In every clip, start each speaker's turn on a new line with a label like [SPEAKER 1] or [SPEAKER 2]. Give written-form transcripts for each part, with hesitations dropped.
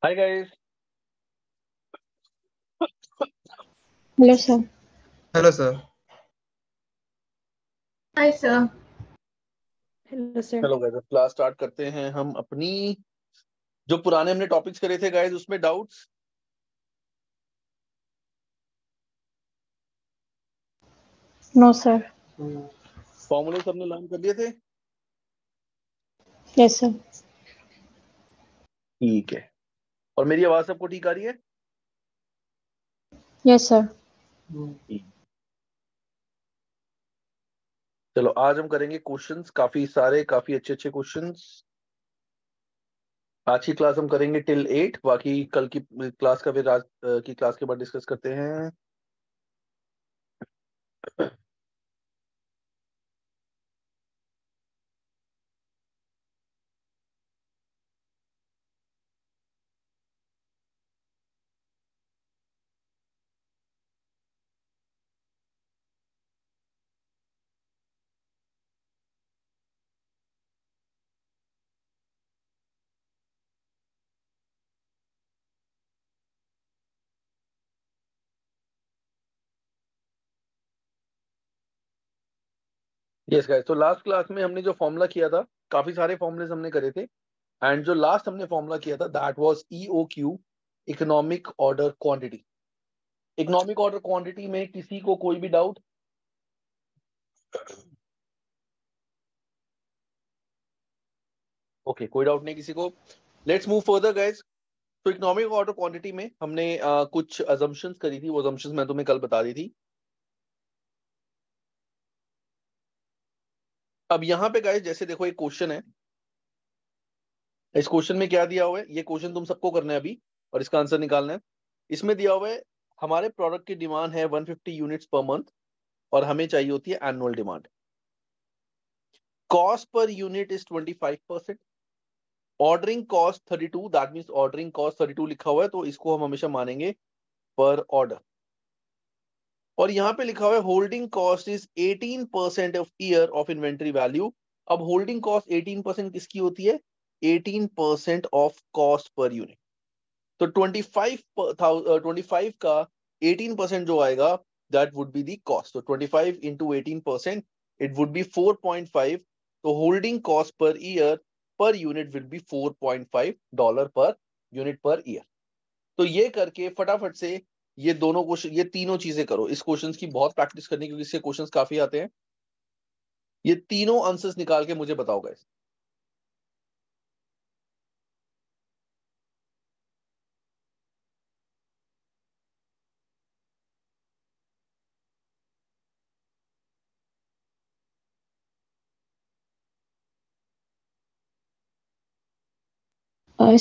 [SPEAKER 1] Hi guys.
[SPEAKER 2] Hello, sir.
[SPEAKER 3] Hello, sir.
[SPEAKER 4] Hi, sir.
[SPEAKER 2] Hello, sir.
[SPEAKER 1] चलो guys, class start करते हैं हम अपनी। जो पुराने हमने टॉपिक्स करे थे गाइस, उसमें डाउट्स?
[SPEAKER 2] No, sir.
[SPEAKER 1] फॉर्मूले सबने लर्न कर लिए थे?
[SPEAKER 2] Yes, sir.
[SPEAKER 1] ठीक है। और मेरी आवाज सबको ठीक आ रही है?
[SPEAKER 2] Yes, sir.
[SPEAKER 1] ठीक। चलो आज हम करेंगे क्वेश्चंस, काफी सारे, काफी अच्छे अच्छे क्वेश्चंस। आज की क्लास हम करेंगे टिल 8, बाकी कल की क्लास का फिर आज की क्लास के बाद डिस्कस करते हैं। यस गाइस, तो लास्ट क्लास में हमने जो फॉर्मूला किया था, काफी सारे फॉर्मूलेस हमने करे थे। एंड जो लास्ट हमने फॉर्मूला किया था that was EOQ, economic order quantity. Economic order quantity में किसी को कोई भी डाउट? ओके, कोई डाउट नहीं किसी को। Let's move further guys. तो इकोनॉमिक ऑर्डर क्वांटिटी में हमने कुछ अजम्पशंस करी थी, वो अजम्पशंस मैं तुम्हें कल बता दी थी। अब यहाँ पे गाइस जैसे देखो, एक क्वेश्चन है। इस क्वेश्चन में क्या दिया हुआ है, ये क्वेश्चन तुम सबको करना है अभी, और इसका आंसर निकालना है। इसमें दिया हुआ है हमारे प्रोडक्ट की डिमांड है 150 यूनिट्स पर मंथ, और हमें चाहिए होती है annual demand. Cost per unit is 25%। Ordering cost 32, that means ordering cost 32 लिखा हुआ है, तो इसको हम हमेशा मानेंगे पर ऑर्डर। और यहाँ पे लिखा हुआ है holding cost is 18% of year of inventory value. अब होल्डिंग कॉस्ट 18% किसकी होती है? 18% ऑफ कॉस्ट पर यूनिट। तो 25 का 18% जो आएगा, that would be the cost. तो 25 इंटू 18%, इट वुड बी 4.5। तो holding cost per year per unit will be $4.5 पर यूनिट पर ईयर। तो ये करके फटाफट से ये दोनों क्वेश्चन, ये तीनों चीजें करो। इस क्वेश्चंस की बहुत प्रैक्टिस करनी, क्योंकि इससे क्वेश्चंस काफी आते हैं। ये तीनों आंसर्स निकाल के मुझे बताओ guys.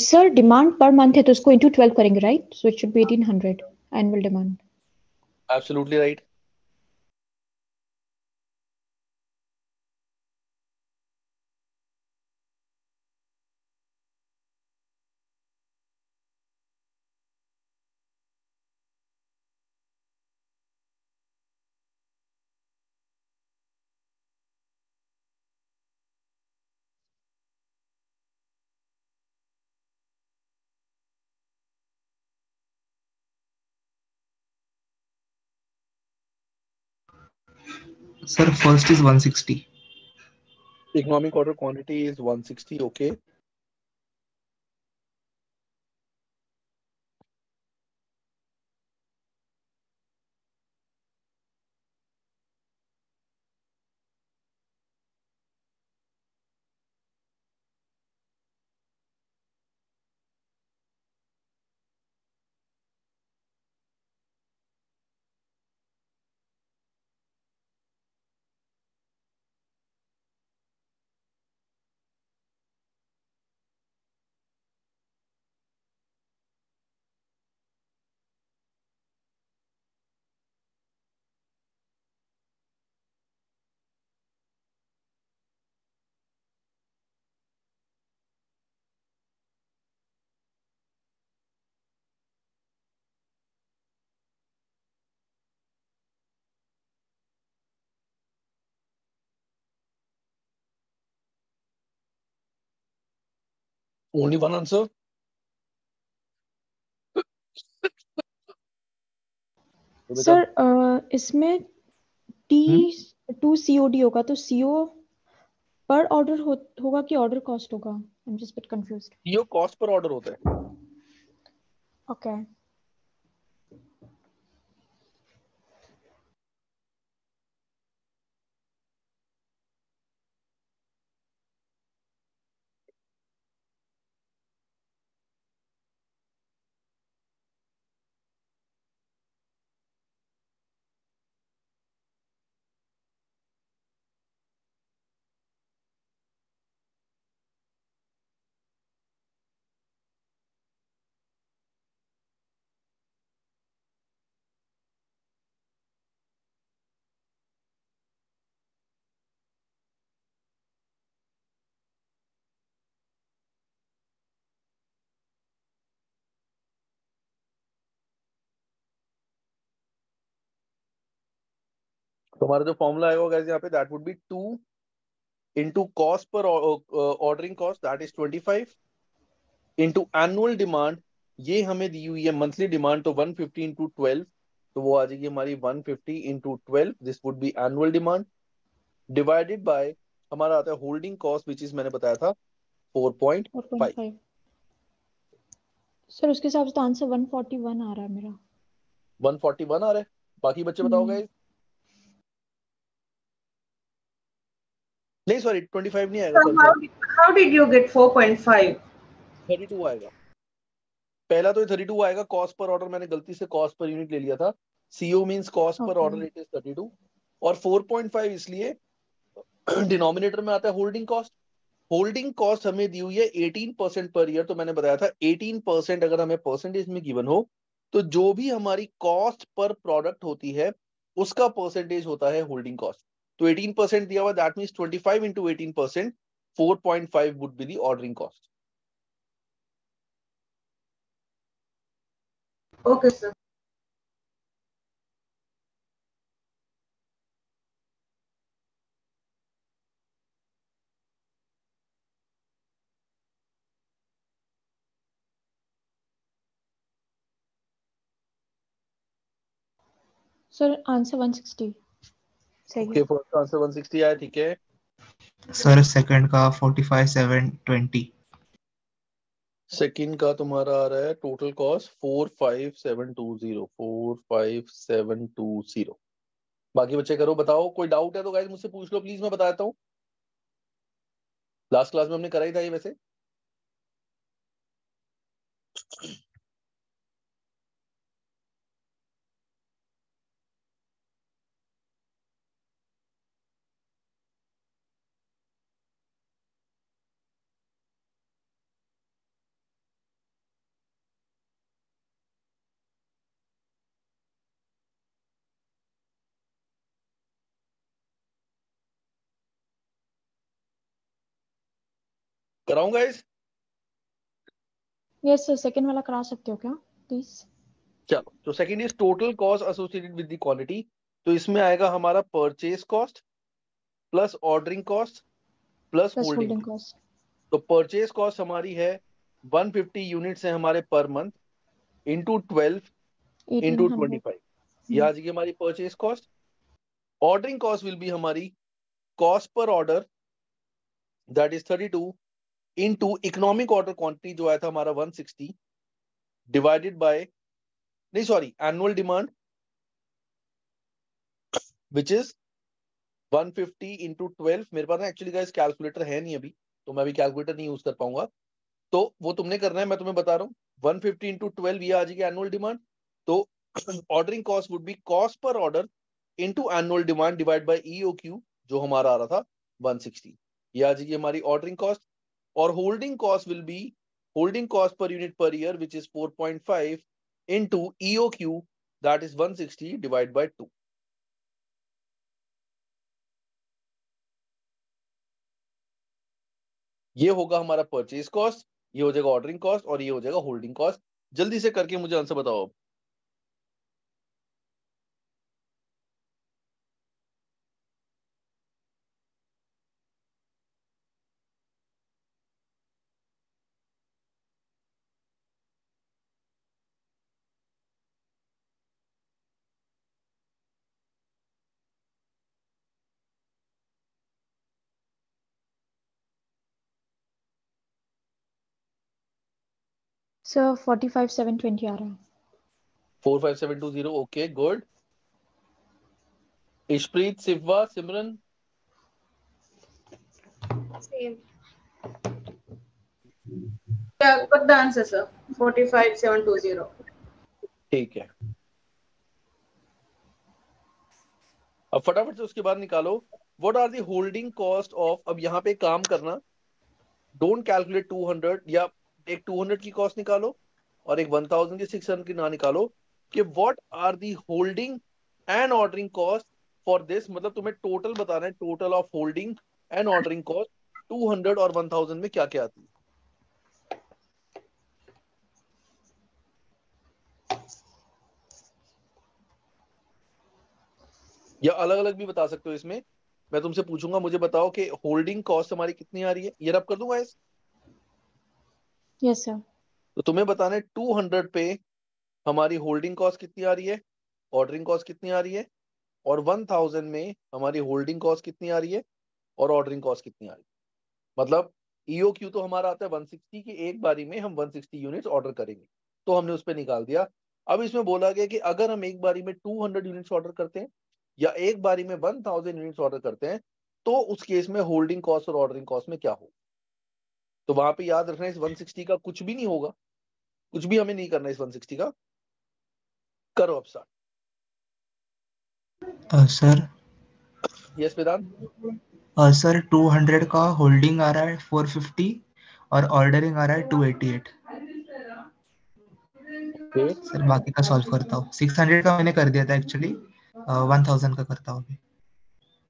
[SPEAKER 2] Sir, demand per month है तो उसको into 12 करेंगे, right? So it should be 1800 annual demand.
[SPEAKER 1] Absolutely right.
[SPEAKER 3] Sir, first is 160.
[SPEAKER 1] Economic order quantity is 160, okay. Only one answer? तो बेटा
[SPEAKER 2] सर इसमें T2 COD होगा, तो CO पर ऑर्डर होगा कि ऑर्डर कॉस्ट होगा? I am just bit confused.
[SPEAKER 1] ये कॉस्ट पर ऑर्डर होता है।
[SPEAKER 2] ओके।
[SPEAKER 1] तो हमारा जो फॉर्मूला आएगा गाइस यहाँ पे, that would be 2 into cost per ordering cost, that is 25 into annual demand. ये हमें दी हुई है मंथली डिमांड, तो 150 इंटू 12, तो वो आ जाएगी हमारी 150 into 12, this would be annual demand, divided by हमारा आता है होल्डिंग कॉस्ट विच इज मैंने बताया था 4.5।
[SPEAKER 2] 4.5। सर उसके हिसाब से तो आंसर 141 आ रहा है मेरा।
[SPEAKER 1] 141 आ रहा है। बाकी बच्चे बताओ गाइस। नहीं सॉरी 25 नहीं आएगा,
[SPEAKER 4] So
[SPEAKER 1] sorry sorry
[SPEAKER 4] how did you get 4.5?
[SPEAKER 1] 32 आएगा। पहला तो 32 आएगा, कॉस्ट पर ऑर्डर मैंने गलती से कॉस्ट पर यूनिट ले लिया था। CO means cost per
[SPEAKER 2] okay.
[SPEAKER 1] Order, it is 32। और 4.5 इसलिए डिनोमिनेटर में आता है होल्डिंग कॉस्ट। होल्डिंग कॉस्ट हमें दी हुई है 18% पर ईयर, तो मैंने बताया था 18% अगर हमें परसेंटेज में गिवन हो तो जो भी हमारी कॉस्ट पर प्रोडक्ट होती है उसका परसेंटेज होता है होल्डिंग कॉस्ट। तो 18% दिया हुआ, that means 25 into 18%, 4.5 would be the ordering cost.
[SPEAKER 4] Okay, sir.
[SPEAKER 2] Sir answer 160 सही
[SPEAKER 1] ओके,
[SPEAKER 2] है।
[SPEAKER 1] फर्स्ट आंसर 160 आया, ठीक है।
[SPEAKER 3] सर सेकंड का 45,720।
[SPEAKER 1] सेकंड का तुम्हारा आ रहा है टोटल कॉस्ट 45720, 45720। बाकी बच्चे करो, बताओ। कोई डाउट है तो गाइस मुझसे पूछ लो प्लीज, मैं बता देता हूँ। लास्ट क्लास में हमने करा ही था ये वैसे। कराऊं गाइस?
[SPEAKER 2] यस सर, सेकंड वाला करा सकते हो क्या प्लीज?
[SPEAKER 1] चलो, तो second is total cost associated with the quantity. तो इसमें आएगा हमारा purchase cost plus ordering cost plus
[SPEAKER 2] plus
[SPEAKER 1] holding
[SPEAKER 2] holding
[SPEAKER 1] cost.
[SPEAKER 2] Cost.
[SPEAKER 1] तो परचेज कॉस्ट हमारी है 150 यूनिट्स है हमारे पर मंथ, इंटू 12 इंटू
[SPEAKER 2] 1800।
[SPEAKER 1] 25, ये आ जाएगी हमारी purchase cost. Ordering cost will be हमारी cost per order, that is 32 into economic order quantity जो आया था हमारा 160, डिवाइडेड बाय, नहीं sorry, annual demand which is 150 into 12। मेरे पास ना एक्चुअली गाइस कैलकुलेटर है नहीं अभी, तो मैं अभी कैलकुलेटर नहीं यूज कर पाऊंगा, तो वो तुमने करना है, मैं तुम्हें बता रहा हूँ। 150 इंटू 12 ये आ जाएगी एनुअल डिमांड। तो ordering cost would be cost per order into annual demand divide bye EOQ, जो हमारा आ रहा था 160, ये आ जाएगी हमारी ऑर्डरिंग कॉस्ट। और holding cost will be holding cost per unit per year which is 4.5 into EOQ, that is 160 divide by 2। ये होगा हमारा परचेज कॉस्ट, ये हो जाएगा ऑर्डरिंग कॉस्ट, और ये हो जाएगा होल्डिंग कॉस्ट। जल्दी से करके मुझे आंसर बताओ।
[SPEAKER 2] सर 45,720 आ रहा है.
[SPEAKER 1] 45720, okay good. Ishpreet, सिफवा, Simran.
[SPEAKER 4] Same. Yeah, got the answer, sir. 45,720.
[SPEAKER 1] ठीक है, अब फटाफट से उसके बाद निकालो what are the holding cost of. अब यहाँ पे काम करना, डोंट कैलकुलेट 200, या एक 200 की कॉस्ट निकालो और एक 1000 की 600 की ना निकालो, कि what are the holding and ordering cost for this. मतलब तुम्हें टोटल बताना है, total of holding and ordering cost 200 और 1000 में क्या क्या आती है. या अलग अलग भी बता सकते हो. इसमें मैं तुमसे पूछूंगा, मुझे बताओ कि होल्डिंग कॉस्ट हमारी कितनी आ रही है. ये रब कर दूंगा इस.
[SPEAKER 2] Yes sir.
[SPEAKER 1] तो तुम्हें बताना है 200 पे हमारी होल्डिंग कॉस्ट कितनी आ रही है, ऑर्डरिंग कॉस्ट कितनी आ रही है, और 1000 में हमारी होल्डिंग कॉस्ट कितनी आ रही है और ऑर्डरिंग कॉस्ट कितनी आ रही है. मतलब ईओक्यू तो हमारा आता है 160 की, एक बारी में हम 160 यूनिट्स ऑर्डर करेंगे, तो हमने उस पर निकाल दिया. अब इसमें बोला गया कि अगर हम एक बारी में 200 यूनिट्स ऑर्डर करते हैं या एक बारी में 1000 यूनिट्स ऑर्डर करते हैं, तो उस केस में होल्डिंग कॉस्ट और ऑर्डरिंग कॉस्ट में क्या हो. तो वहां पे याद रखना, इस 160 का कुछ भी नहीं होगा, कुछ भी हमें नहीं करना इस 160 का. करो अब स्टार्ट.
[SPEAKER 3] सर
[SPEAKER 1] यस वेदांत.
[SPEAKER 3] सर 200 का होल्डिंग आ रहा है 450 और ऑर्डरिंग आ रहा है 288. सर बाकी का सॉल्व करता हूँ. 600 का मैंने कर दिया था एक्चुअली. 1000 का करता हूँ अभी.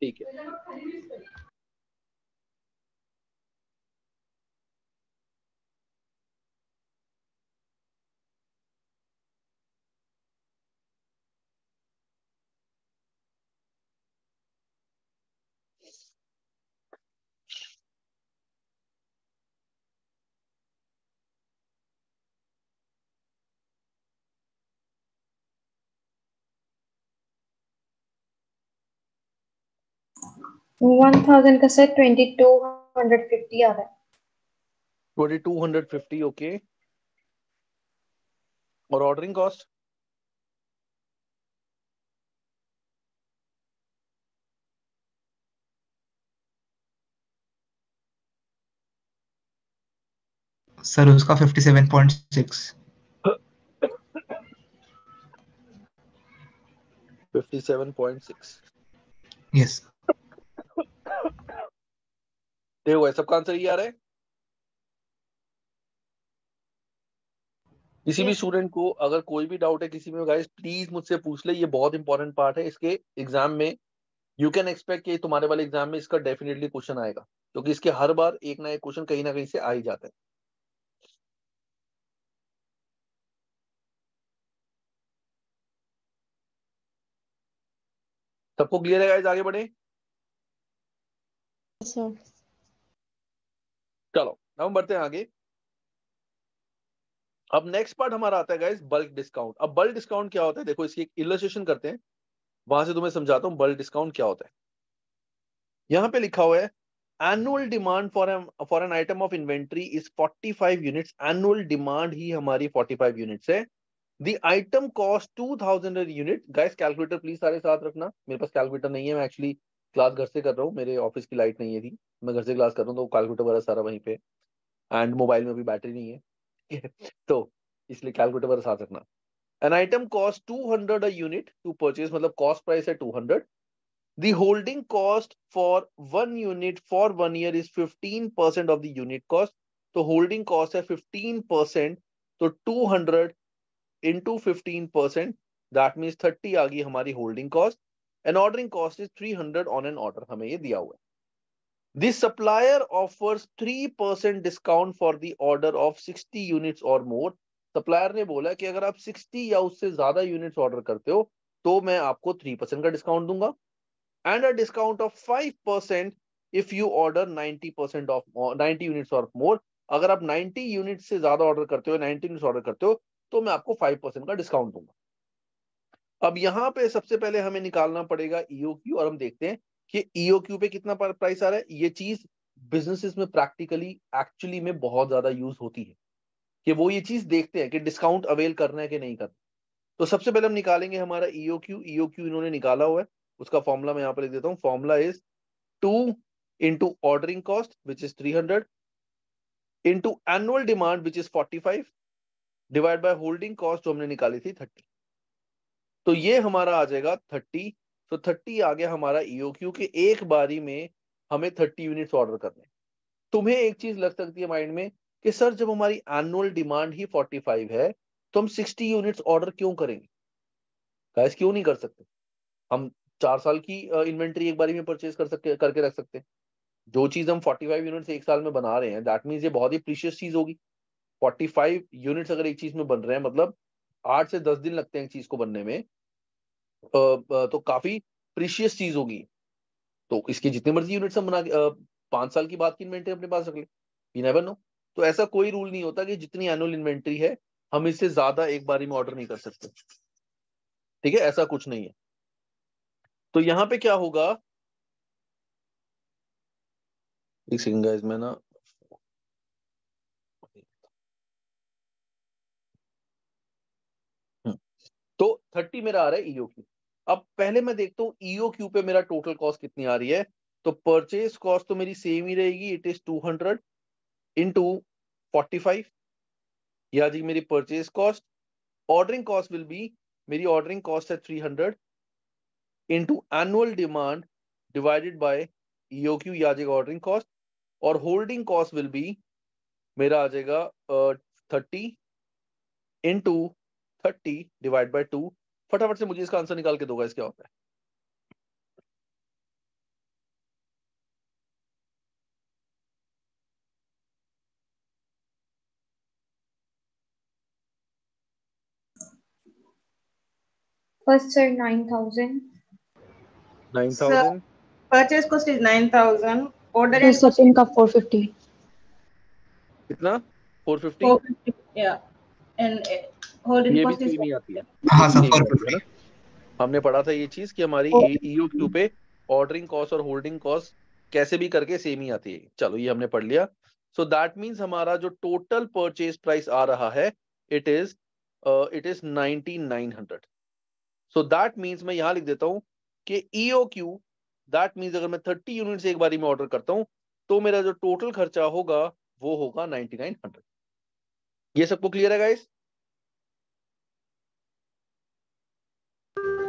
[SPEAKER 1] ठीक है,
[SPEAKER 2] वन थाउजेंड का सर 2250 आ रहा है.
[SPEAKER 1] 2250, ओके. और ऑर्डरिंग कॉस्ट
[SPEAKER 3] सर उसका 57.6.
[SPEAKER 1] 57.6.
[SPEAKER 3] यस.
[SPEAKER 1] देखो सबका आंसर ये आ रहा है. किसी भी
[SPEAKER 4] Yes.
[SPEAKER 1] स्टूडेंट को अगर कोई भी डाउट है किसी में, गाइस प्लीज मुझसे पूछ ले. ये बहुत इंपॉर्टेंट पार्ट है इसके एग्जाम में. यू कैन एक्सपेक्ट कि तुम्हारे वाले एग्जाम में इसका डेफिनेटली क्वेश्चन आएगा, क्योंकि इसके हर बार एक ना एक क्वेश्चन कहीं ना कहीं से आ ही जाता है. सबको क्लियर है गाइस, आगे बढ़े.
[SPEAKER 2] Yes sir.
[SPEAKER 1] चलो अब हम बढ़ते हैं आगे. अब नेक्स्ट पार्ट हमारा आता है गाइस बल्क डिस्काउंट. अब बल्क डिस्काउंट क्या होता है, देखो इसकी एक इलस्ट्रेशन करते हैं, वहां से तुम्हें समझाता हूं बल्क डिस्काउंट क्या होता है. यहां पे लिखा हुआ है annual demand for an item of inventory is 45 units. Annual demand ही हमारी 45 यूनिट्स है. The item cost 2000 unit. Guys calculator please सारे साथ रखना. मेरे पास कैलकुलेटर नहीं है, मैं एक्चुअली क्लास घर से कर रहा हूँ, मेरे ऑफिस की लाइट नहीं है थी, मैं घर से क्लास कर रहा हूँ, तो कैलकुलेटर वगैरह सारा वहीं पे, एंड मोबाइल में भी बैटरी नहीं है तो इसलिए कैलकुलेटर वगैरह साथ रखना. An item cost 200 a unit to purchase, मतलब कॉस्ट प्राइस है 200. The holding cost for 1 unit for 1 year is 15% of the unit cost. तो holding cost है 15%, तो 200 into 15%, that means 30 आ गई हमारी holding cost. And ordering cost is 300 on an order, हमें ये दिया हुआ है. The supplier offers 3% discount for the order of 60 units or more. Supplier ने बोला कि अगर आप 60 या उससे ज्यादा यूनिट्स ऑर्डर करते हो तो मैं आपको 3% का डिस्काउंट दूंगा. And a discount of 5% if you order 90% of 90 units or more. अगर आप 90 यूनिट्स से ज्यादा ऑर्डर करते हो, 90 यूनिट्स ऑर्डर करते हो, तो मैं आपको 5% का डिस्काउंट दूंगा. अब यहां पे सबसे पहले हमें निकालना पड़ेगा ईओक्यू, और हम देखते हैं कि ईओक्यू पे कितना प्राइस आ रहा है. ये चीज बिजनेसेस में प्रैक्टिकली एक्चुअली में बहुत ज्यादा यूज होती है, कि वो ये चीज देखते हैं कि डिस्काउंट अवेल करना है कि नहीं करना। तो सबसे पहले हम निकालेंगे हमारा ईओक्यू। ईओक्यू इन्होंने निकाला हुआ है, उसका फॉर्मूला मैं यहाँ पर लिख देता हूँ। Formula is 2 into ordering cost which is 300 into annual demand which is 45 divide by holding cost जो हमने निकाली थी 30। तो ये हमारा आ जाएगा 30। तो 30 आ गया हमारा ईओक्यू के एक बारी में हमें 30 यूनिट्स ऑर्डर करने। तुम्हें एक चीज लग सकती है माइंड में कि सर जब हमारी एनुअल डिमांड ही 45 है तो हम 60 यूनिट्स ऑर्डर क्यों करेंगे? गाइस क्यों नहीं कर सकते? हम 4 साल की इन्वेंट्री एक बारी में परचेज कर सकते, करके रख सकते हैं। जो चीज हम 45 यूनिट्स एक साल में बना रहे हैं दैट मीन्स ये बहुत ही प्रीशियस चीज होगी। 45 यूनिट्स अगर एक चीज में बन रहे हैं मतलब 8 से 10 दिन लगते हैं एक चीज को बनने में, तो काफी प्रीशियस चीज होगी। तो इसकी जितने मर्जी यूनिट्स हम बना के 5 साल की बात की इन्वेंट्री अपने पास रख ले, यू नेवर नो। तो ऐसा कोई रूल नहीं होता कि जितनी एनुअल इन्वेंट्री है हम इससे ज्यादा एक बारी में ऑर्डर नहीं कर सकते, ठीक है? ऐसा कुछ नहीं है। तो यहाँ पे क्या होगा, एक सेकंड गाइस, मैं ना तो 30 मेरा आ रहा है ईओक्यू। अब पहले मैं देखता हूँ ईओक्यू पे मेरा टोटल कॉस्ट कितनी आ रही है। तो परचेज कॉस्ट तो मेरी सेम ही रहेगी, इट इज 200 इंटू 45, ये आ जाएगी मेरी purchase cost. Ordering cost will B, मेरी ऑर्डरिंग कॉस्ट है 300 into annual demand divided by EOQ, ये आ जाएगा ऑर्डरिंग कॉस्ट। और होल्डिंग कॉस्ट विल बी मेरा आ जाएगा 30 इंटू 30 डिवाइड बाय 2। फटाफट से मुझे इसका आंसर निकाल के दोगा, क्या होता है?
[SPEAKER 2] First sir 9,000.
[SPEAKER 1] 9000
[SPEAKER 4] Purchase cost is 9,000. Order
[SPEAKER 2] Sir
[SPEAKER 4] and cost
[SPEAKER 2] second का 450.
[SPEAKER 1] कितना? 450।
[SPEAKER 4] 450. Yeah. And holding
[SPEAKER 1] ये भी
[SPEAKER 4] cost is
[SPEAKER 1] सेम ही आती है,
[SPEAKER 3] हाँ
[SPEAKER 1] ये भी
[SPEAKER 3] सर
[SPEAKER 1] सेम ही आती है
[SPEAKER 3] 450।
[SPEAKER 1] ना। हमने पढ़ा था ये चीज कि हमारी
[SPEAKER 2] Oh,
[SPEAKER 1] ईओक्यू पे ऑर्डरिंग कॉस्ट और होल्डिंग कॉस्ट कैसे भी करके सेम ही आती है। चलो ये हमने पढ़ लिया। सो दैट मींस हमारा जो टोटल परचेज प्राइस आ रहा है it is 9900। So that means मैं यहां लिख देता हूं कि ईओक्यू दैट मींस अगर मैं 30 यूनिट्स एक बारी में ऑर्डर करता हूं तो मेरा जो टोटल खर्चा होगा वो होगा 9900। ये सबको क्लियर है गाइस?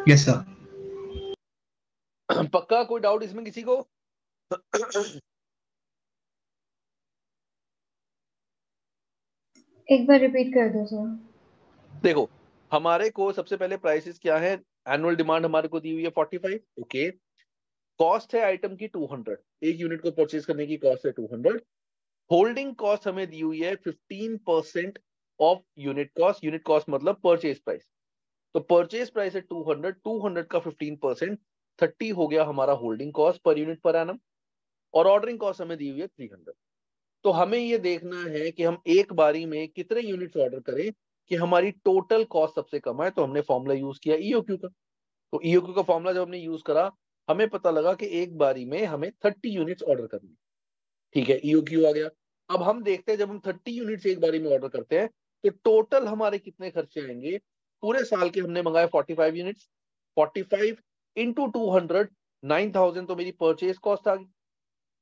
[SPEAKER 3] Yes sir.
[SPEAKER 1] पक्का? कोई डाउट इसमें किसी को?
[SPEAKER 2] एक बार रिपीट कर दो सर।
[SPEAKER 1] देखो हमारे को सबसे पहले प्राइसेस क्या है, एनुअल डिमांड हमारे को दी हुई है 45, ओके। कॉस्ट है आइटम की 200, एक यूनिट को परचेज करने की कॉस्ट है 200। होल्डिंग कॉस्ट हमें दी हुई है 15% of unit cost. Unit cost मतलब परचेज प्राइस। तो परचेज प्राइस है 200, 200 का 15% 30 हो गया हमारा holding cost per unit per annum. और ऑर्डरिंग कॉस्ट हमें दी हुई है 300। तो हमें ये देखना है कि हम एक बारी में कितने यूनिट्स ऑर्डर करें कि हमारी टोटल कॉस्ट सबसे कम है। तो हमने फॉर्मूला यूज किया ईओक्यू का। तो ईओक्यू का फॉर्मूला जब हमने यूज करा हमें पता लगा कि एक बारी में हमें 30 यूनिट्स ऑर्डर करनी, ठीक है? ईओक्यू आ गया। अब हम देखते हैं जब हम 30 यूनिट्स एक बारी में ऑर्डर करते हैं तो टोटल हमारे कितने खर्चे आएंगे। पूरे साल के हमने मंगाए 45 यूनिट्स, 45 इंटू 200, 9000 तो मेरी परचेज कॉस्ट आ गई।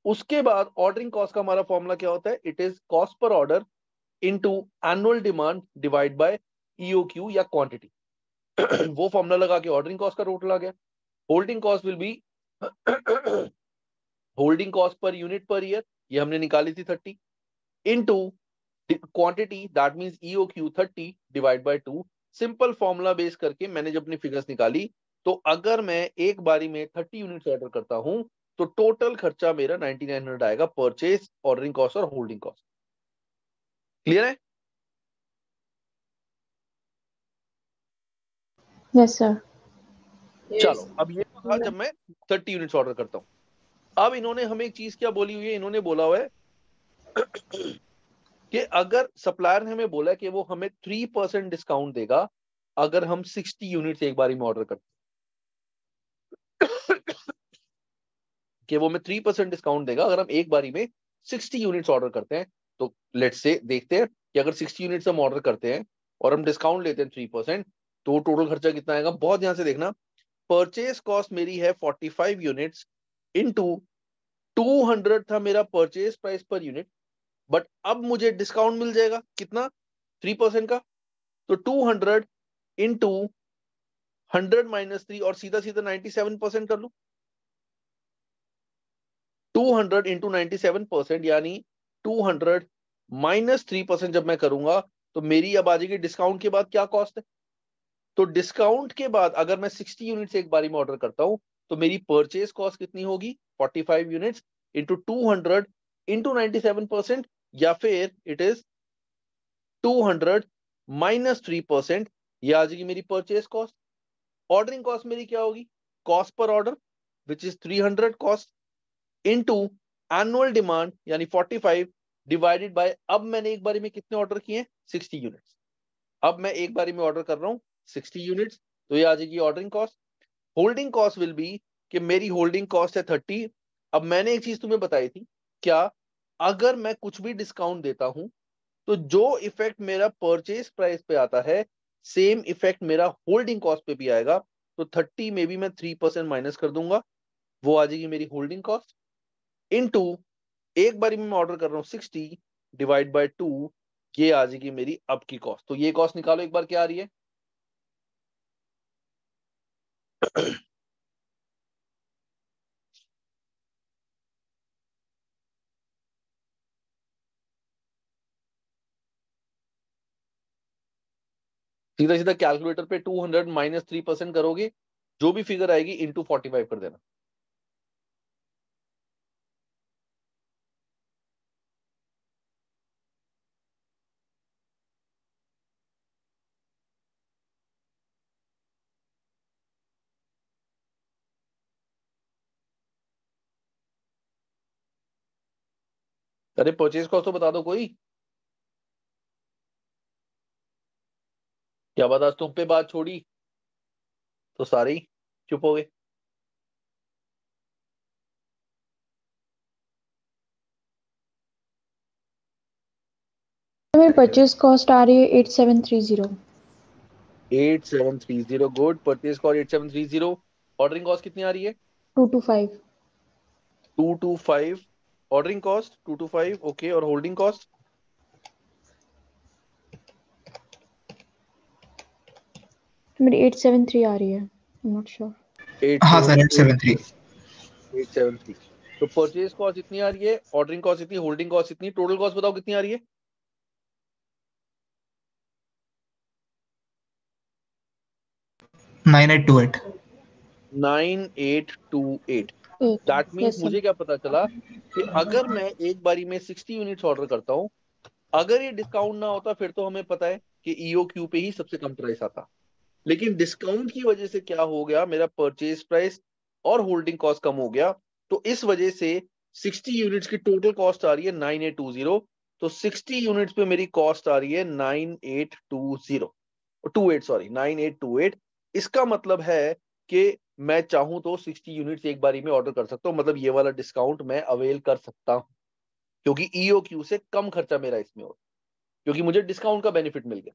[SPEAKER 1] उसके बाद ऑर्डरिंग कॉस्ट का हमारा फॉर्मूला क्या होता है, it is cost per order into annual demand divide bye EOQ या क्वांटिटी। वो फॉर्मूला लगा के ऑर्डरिंग कॉस्ट का टोटल आ गया। Holding cost will be holding cost per unit per year, ये हमने निकाली थी 30 into quantity that means EOQ 30 divide by 2। Simple formula base करके मैंने जब अपनी फिगर्स निकाली तो अगर मैं एक बारी में 30 यूनिट्स ऑर्डर करता हूं तो टोटल खर्चा मेरा 9900 आएगा, परचेज, ऑर्डरिंग कॉस्ट और होल्डिंग कॉस्ट। क्लियर है?
[SPEAKER 2] Yes sir.
[SPEAKER 4] yes.
[SPEAKER 1] चलो अब ये था जब मैं 30 यूनिट्स ऑर्डर करता हूं। अब इन्होंने हमें एक चीज क्या बोली हुई है, इन्होंने बोला हुआ है कि अगर सप्लायर ने हमें बोला कि वो हमें 3% डिस्काउंट देगा अगर हम 60 यूनिट्स एक बारी में ऑर्डर करते कि वो हमें 3% डिस्काउंट देगा अगर हम एक बारी में 60 यूनिट्स ऑर्डर करते हैं। तो लेट्स से देखते हैं कि अगर 60 यूनिट्स हम ऑर्डर करते हैं और हम डिस्काउंट लेते हैं 3%, तो टोटल खर्चा कितना आएगा। बहुत ध्यान से देखना, परचेज कॉस्ट मेरी है 45 यूनिट्स इनटू 200 था मेरा purchase price per unit, but अब मुझे डिस्काउंट मिल जाएगा कितना, 3% का। तो 200 इंटू 100 माइनस 3 और सीधा सीधा 97% कर लूं। 200 इंटू 97% यानी 200 माइनस 3% जब मैं करूंगा तो मेरी अब आ जाएगी डिस्काउंट के बाद क्या कॉस्ट है। तो डिस्काउंट के बाद अगर मैं 60 यूनिट्स एक बारी में ऑर्डर करता हूं तो मेरी परचेज कॉस्ट कितनी होगी, 45 यूनिट्स इंटू 200 इंटू 97%, या फिर इट इज 200 माइनस 3%, ये आ जाएगी मेरी परचेज कॉस्ट। ऑर्डरिंग कॉस्ट मेरी क्या होगी, cost per order which is 300 cost into annual demand यानी 45 डिवाइडेड बाय, अब मैंने एक बारी में कितने ऑर्डर किए हैं, 60 यूनिट्स। अब मैं एक बारी में ऑर्डर कर रहा हूं 60 यूनिट्स, तो ये आ जाएगी ordering cost. Holding cost will B कि मेरी होल्डिंग कॉस्ट है 30। अब मैंने एक चीज तुम्हें बताई थी, क्या अगर मैं कुछ भी डिस्काउंट देता हूं तो जो इफेक्ट मेरा परचेज प्राइस पे आता है सेम इफेक्ट मेरा होल्डिंग कॉस्ट पे भी आएगा। तो 30 में भी मैं 3% माइनस कर दूंगा, वो आ जाएगी मेरी होल्डिंग कॉस्ट इनटू एक बारी में मैं ऑर्डर कर रहा हूं 60 डिवाइड बाय 2, ये आ जाएगी मेरी अब की कॉस्ट। तो ये कॉस्ट निकालो एक बार क्या आ रही है। सीधा सीधा कैलकुलेटर पे 200 माइनस 3% करोगे, जो भी फिगर आएगी इंटू 45 कर देना। अरे परचेज कॉस्ट तो बता दो कोई, क्या बात आज तुम पे बात छोड़ी तो सारे ही चुप हो गए।
[SPEAKER 2] तो मेरी परचेज कॉस्ट आ रही है 8730।
[SPEAKER 1] 8730 good, purchase cost 8730। Ordering cost कितनी आ रही है,
[SPEAKER 2] 225।
[SPEAKER 1] 225। ऑर्डरिंग कॉस्ट 225 ओके, और होल्डिंग कॉस्ट
[SPEAKER 2] तो मेरी 873 आ रही है, आई एम नॉट श्योर।
[SPEAKER 3] हाँ सर
[SPEAKER 1] 873।
[SPEAKER 3] 873।
[SPEAKER 1] 873। तो परचेज कॉस्ट इतनी आ रही है, ऑर्डरिंग कॉस्ट इतनी, होल्डिंग कॉस्ट इतनी, टोटल कॉस्ट बताओ कितनी आ रही है।
[SPEAKER 3] 9828।
[SPEAKER 1] 9828।
[SPEAKER 2] 8।
[SPEAKER 1] That means
[SPEAKER 2] yes sir.
[SPEAKER 1] मुझे क्या पता चला कि अगर मैं एक बारी में 60 यूनिट्स ऑर्डर करता हूं, अगर ये डिस्काउंट ना होता फिर तो हमें पता है कि ईओक्यू पे ही सबसे कम प्राइस आता, लेकिन डिस्काउंट की वजह से क्या हो गया, मेरा परचेज प्राइस और होल्डिंग कॉस्ट कम हो गया। तो इस वजह से 60 यूनिट्स की टोटल कॉस्ट आ रही है 9820। तो 60 यूनिट्स पे मेरी कॉस्ट आ रही है 9820, 28 सॉरी 9828। इसका मतलब है कि मैं चाहूं तो 60 यूनिट्स एक बारी में ऑर्डर कर सकता हूं, मतलब ये वाला डिस्काउंट मैं अवेल कर सकता हूं, क्योंकि ईओक्यू से कम खर्चा मेरा इसमें हो, क्योंकि मुझे डिस्काउंट का बेनिफिट मिल गया।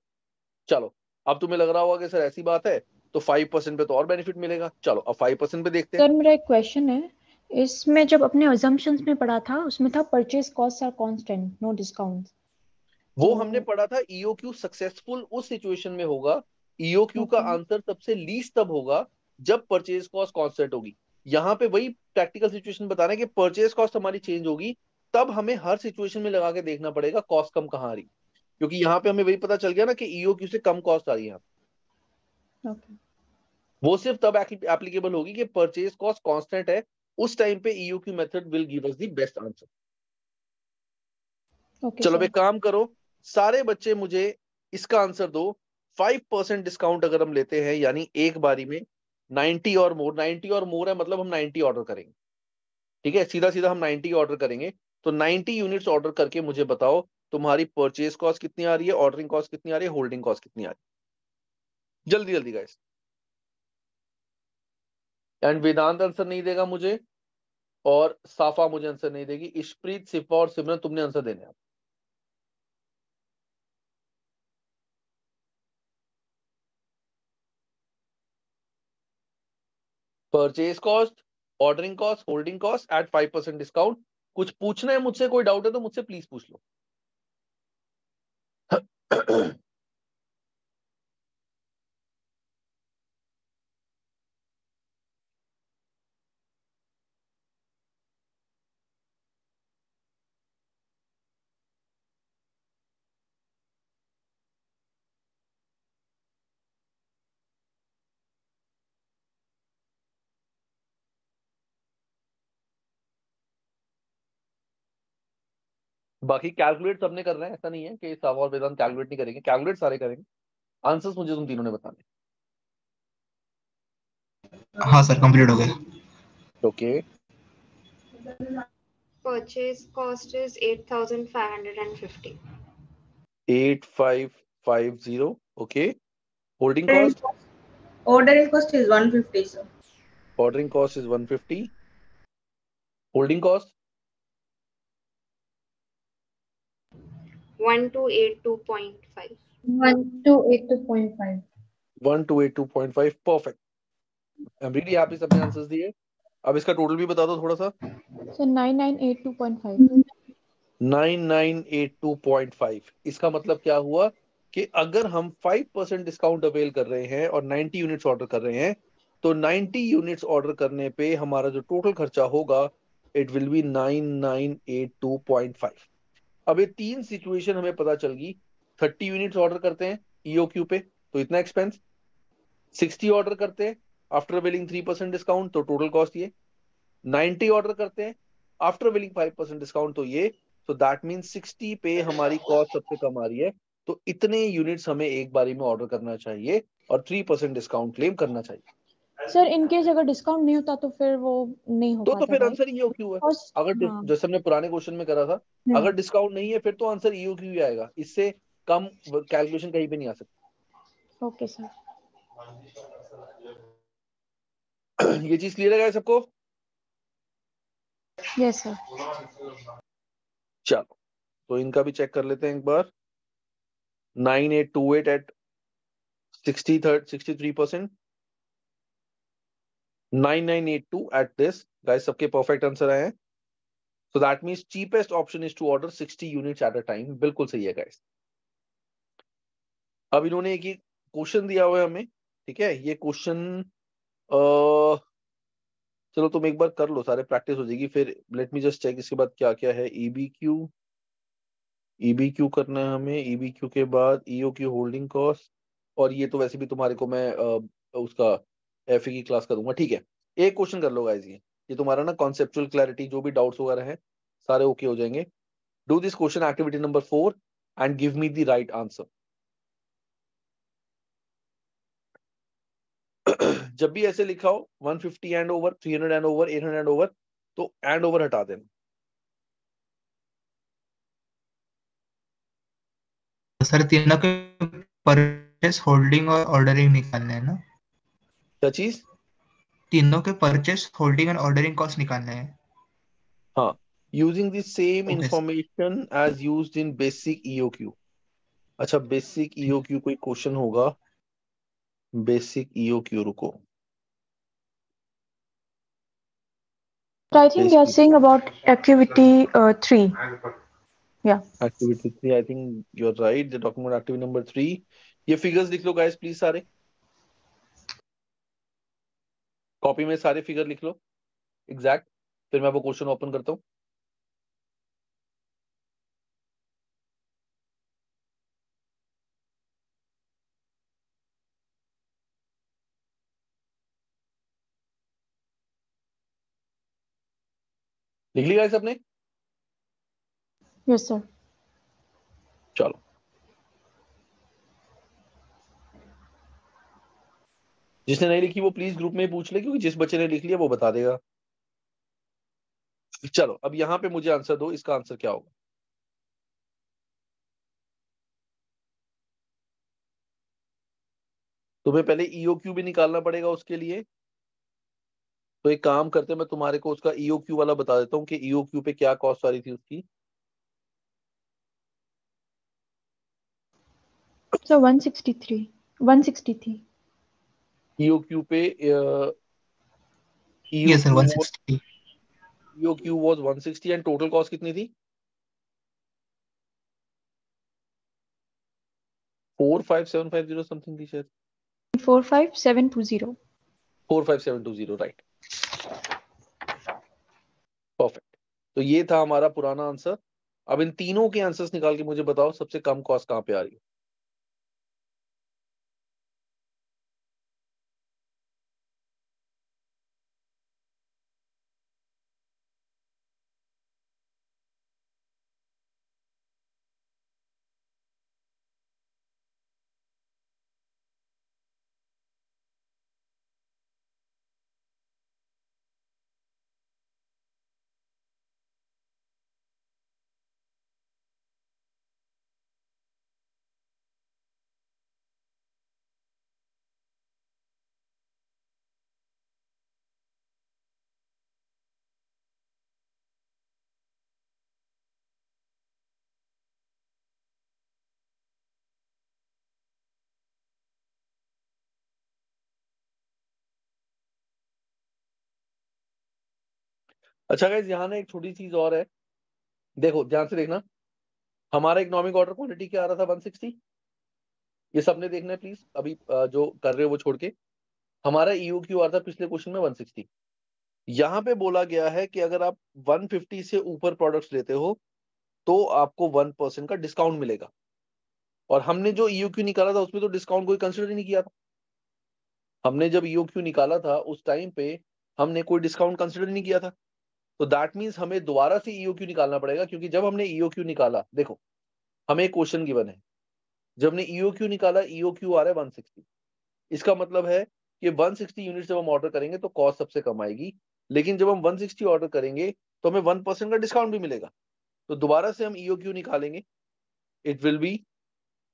[SPEAKER 1] चलो, अब तुम्हें लग रहा होगा कि सर ऐसी बात है तो 5% पे तो और बेनिफिट मिलेगा, चलो अब 5% पे देखते हैं।
[SPEAKER 2] सर मेरा एक क्वेश्चन है, इसमें जब अपने अजम्पशंस में पढ़ा था उसमें था purchase cost are constant, no discount.
[SPEAKER 1] वो
[SPEAKER 2] तो
[SPEAKER 1] हमने पढ़ा था ईओक्यू सक्सेसफुल उस सिचुएशन में होगा, ईओक्यू का
[SPEAKER 2] ओके
[SPEAKER 1] आंसर सबसे लीस्ट तब होगा जब परचेज कॉस्ट कांस्टेंट होगी। यहाँ पे वही प्रैक्टिकल सिचुएशन बता रहे हैं कि परचेज कॉस्ट हमारी चेंज होगी, तब हमें हर सिचुएशन में लगा के देखना पड़ेगा कॉस्ट कम कहाँ आ रही, क्योंकि यहाँ पे हमें वही पता चल गया ना कि ईओक्यू से कम कॉस्ट आ रही है।
[SPEAKER 2] ओके
[SPEAKER 1] वो सिर्फ तब एप्लीकेबल होगी कि परचेज कॉस्ट कांस्टेंट है, उस टाइम पे EOQ method will give us the best answer.
[SPEAKER 2] Okay
[SPEAKER 1] चलो अब
[SPEAKER 2] सर।
[SPEAKER 1] एक काम करो, सारे बच्चे मुझे इसका आंसर दो। 5% डिस्काउंट अगर हम लेते हैं यानी एक बारी में 90 और मोर, 90 और मोर है मतलब हम 90 ऑर्डर करेंगे, ठीक है, सीधा सीधा हम 90 ऑर्डर करेंगे। तो 90 यूनिट्स ऑर्डर करके मुझे बताओ तुम्हारी परचेज कॉस्ट कितनी आ रही है, ऑर्डरिंग कॉस्ट कितनी आ रही है, होल्डिंग कॉस्ट कितनी आ रही है, जल्दी जल्दी गाइस। एंड वेदांत आंसर नहीं देगा मुझे, और साफा मुझे आंसर नहीं देगी, इशप्रीत, सिफा और सिमरन तुमने आंसर देने हैं। Purchase cost, ordering cost, holding cost at 5% discount. कुछ पूछना है मुझसे, कोई डाउट है तो मुझसे प्लीज पूछ लो। बाकी कैलकुलेट सबने करना है, ऐसा नहीं है कि सावा और वेदांत कैलकुलेट नहीं करेंगे, कैलकुलेट सारे करेंगे। आंसर्स मुझे तुम तीनों ने बताने।
[SPEAKER 3] हाँ सर, कंप्लीट हो गया।
[SPEAKER 1] Okay,
[SPEAKER 5] Purchase cost is 8,550.
[SPEAKER 1] 8550। Okay, holding cost,
[SPEAKER 4] Ordering cost is 150, sir.
[SPEAKER 1] Ordering cost is 150, holding cost
[SPEAKER 5] 1282.5.
[SPEAKER 2] 1282.5.
[SPEAKER 1] 1282.5। Perfect, I am really happy सबने आंसर्स दिए। अब इसका टोटल भी बता दो थोड़ा सा।
[SPEAKER 2] So 9982.5.
[SPEAKER 1] 9982.5। इसका मतलब क्या हुआ कि अगर हम 5% डिस्काउंट अवेल कर रहे हैं और 90 यूनिट्स ऑर्डर कर रहे हैं, तो 90 यूनिट्स ऑर्डर करने पे हमारा जो टोटल खर्चा होगा इट विल बी 9982.5। अब ये तीन सिचुएशन हमें पता चल गई। 30 यूनिट्स ऑर्डर करते हैं ईओक्यू पे तो इतना एक्सपेंस, 60 ऑर्डर करते हैं आफ्टर बिलिंग 3% डिस्काउंट तो टोटल कॉस्ट ये, 90 ऑर्डर करते हैं आफ्टर बिलिंग 5% डिस्काउंट तो ये। तो दैट मीन्स 60 पे हमारी कॉस्ट सबसे कम आ रही है, तो इतने यूनिट्स हमें एक बारी में ऑर्डर करना चाहिए और 3% डिस्काउंट क्लेम करना चाहिए।
[SPEAKER 2] सर इन केस अगर डिस्काउंट नहीं होता तो फिर वो नहीं हो
[SPEAKER 1] तो
[SPEAKER 2] पाता,
[SPEAKER 1] फिर
[SPEAKER 2] राइट?
[SPEAKER 1] आंसर ईओक्यू है।
[SPEAKER 2] Cost,
[SPEAKER 1] अगर
[SPEAKER 2] हाँ।
[SPEAKER 1] जैसे हमने पुराने क्वेश्चन में करा था, अगर डिस्काउंट नहीं है फिर तो आंसर ईओक्यू ही आएगा, इससे कम कैलकुलेशन कहीं पे नहीं आ सकती।
[SPEAKER 2] Okay sir.
[SPEAKER 1] ये चीज क्लियर है सबको?
[SPEAKER 2] Yes sir.
[SPEAKER 1] चलो तो इनका भी चेक कर लेते हैं एक बार। 9828 एट 63%, 9982 एट दिस। गाइस सबके परफेक्ट आंसर आए हैं। So that means cheapest option is to order 60 units at a time. बिल्कुल सही है गाइस। अब इन्होंने एक ही क्वेश्चन दिया हुआ है हमें, ठीक है। ये क्वेश्चन चलो तुम एक बार कर लो, सारे प्रैक्टिस हो जाएगी फिर। लेट मी जस्ट चेक इसके बाद क्या क्या है। ईबीक्यू करना है हमें, ईबीक्यू के बाद ईओक्यू होल्डिंग कॉस्ट, और ये तो वैसे भी तुम्हारे को मैं उसका एफए की क्लास करूंगा, ठीक है। एक क्वेश्चन कर लो गाइस, ये तुम्हारा ना कॉन्सेप्चुअल क्लैरिटी जो भी डाउट्स वगैरह हैं सारे ओके हो जाएंगे। Do this question activity number 4 and give me the right answer. जब भी ऐसे लिखा हो 150 and over, 300 and over, 800 and over, तो एंड ओवर हटा देना।
[SPEAKER 3] सर तीनों के परचेस, होल्डिंग और ऑर्डरिंग निकालने हैं ना?
[SPEAKER 1] क्या चीज?
[SPEAKER 3] तीनों के परचेस, होल्डिंग और ऑर्डरिंग कॉस्ट निकालने हैं।
[SPEAKER 1] हाँ, using the same
[SPEAKER 3] okay sir.
[SPEAKER 1] Information as used in basic EOQ. अच्छा, बेसिक ईओक्यू कोई क्वेश्चन होगा, बेसिक ईओक्यू, रुको।
[SPEAKER 2] I think they are
[SPEAKER 1] basic
[SPEAKER 2] saying about activity 3. Yeah.
[SPEAKER 1] Activity 3, I think you are right, they talking about activity number 3। ये figures लिख लो guys please, सारे copy में सारे फिगर लिख लो एग्जैक्ट, फिर मैं वो क्वेश्चन ओपन करता हूँ। लिख लिया गाइस आपने?
[SPEAKER 2] Yes sir.
[SPEAKER 1] चलो, जिसने नहीं लिखी वो प्लीज ग्रुप में ही पूछ ले, क्योंकि जिस बच्चे ने लिख लिया वो बता देगा। चलो अब यहाँ पे मुझे आंसर दो, इसका आंसर क्या होगा? तुम्हें पहले ईओक्यू भी निकालना पड़ेगा उसके लिए। तो एक काम करते हैं, मैं तुम्हारे को उसका ईओक्यू वाला बता देता हूँ कि ईओक्यू पे क्या कॉस्ट आ रही थी उसकी।
[SPEAKER 2] So 163. 163.
[SPEAKER 1] ईओक्यू पे
[SPEAKER 3] Yes sir,
[SPEAKER 1] EOQ
[SPEAKER 3] 160.
[SPEAKER 1] was 160 and total cost कितनी थी? 45750 समथिंग थी शायद।
[SPEAKER 2] 45720.
[SPEAKER 1] 45720 राइट, परफेक्ट। तो ये था हमारा पुराना आंसर। अब इन तीनों के आंसर्स निकाल के मुझे बताओ सबसे कम कॉस्ट कहां पे आ रही है। अच्छा गाइस, यहाँ ना एक छोटी चीज और है, देखो ध्यान से देखना। हमारा इकोनॉमिक ऑर्डर क्वांटिटी क्या आ रहा था? 160। ये सबने देखना है प्लीज, अभी जो कर रहे हो वो छोड़ के। हमारा EOQ आ रहा था पिछले क्वेश्चन में 160। यहाँ पे बोला गया है कि अगर आप 150 से ऊपर प्रोडक्ट्स लेते हो तो आपको 1% का डिस्काउंट मिलेगा। और हमने जो EOQ निकाला था उसमें तो डिस्काउंट कोई कंसिडर ही नहीं किया था। हमने जब EOQ निकाला था उस टाइम पे हमने कोई डिस्काउंट कंसिडर नहीं किया था। तो दैट मीन्स हमें दोबारा से EOQ निकालना पड़ेगा, क्योंकि जब हमने EOQ निकाला, देखो हमें एक क्वेश्चन गिवन है, जब हमने EOQ निकाला, EOQ आ रहा है 160। इसका मतलब है कि 160 यूनिट जब हम ऑर्डर करेंगे तो कॉस्ट सबसे कम आएगी, लेकिन जब हम 160 ऑर्डर करेंगे तो हमें 1% का डिस्काउंट भी मिलेगा। तो दोबारा से हम EOQ निकालेंगे, it will B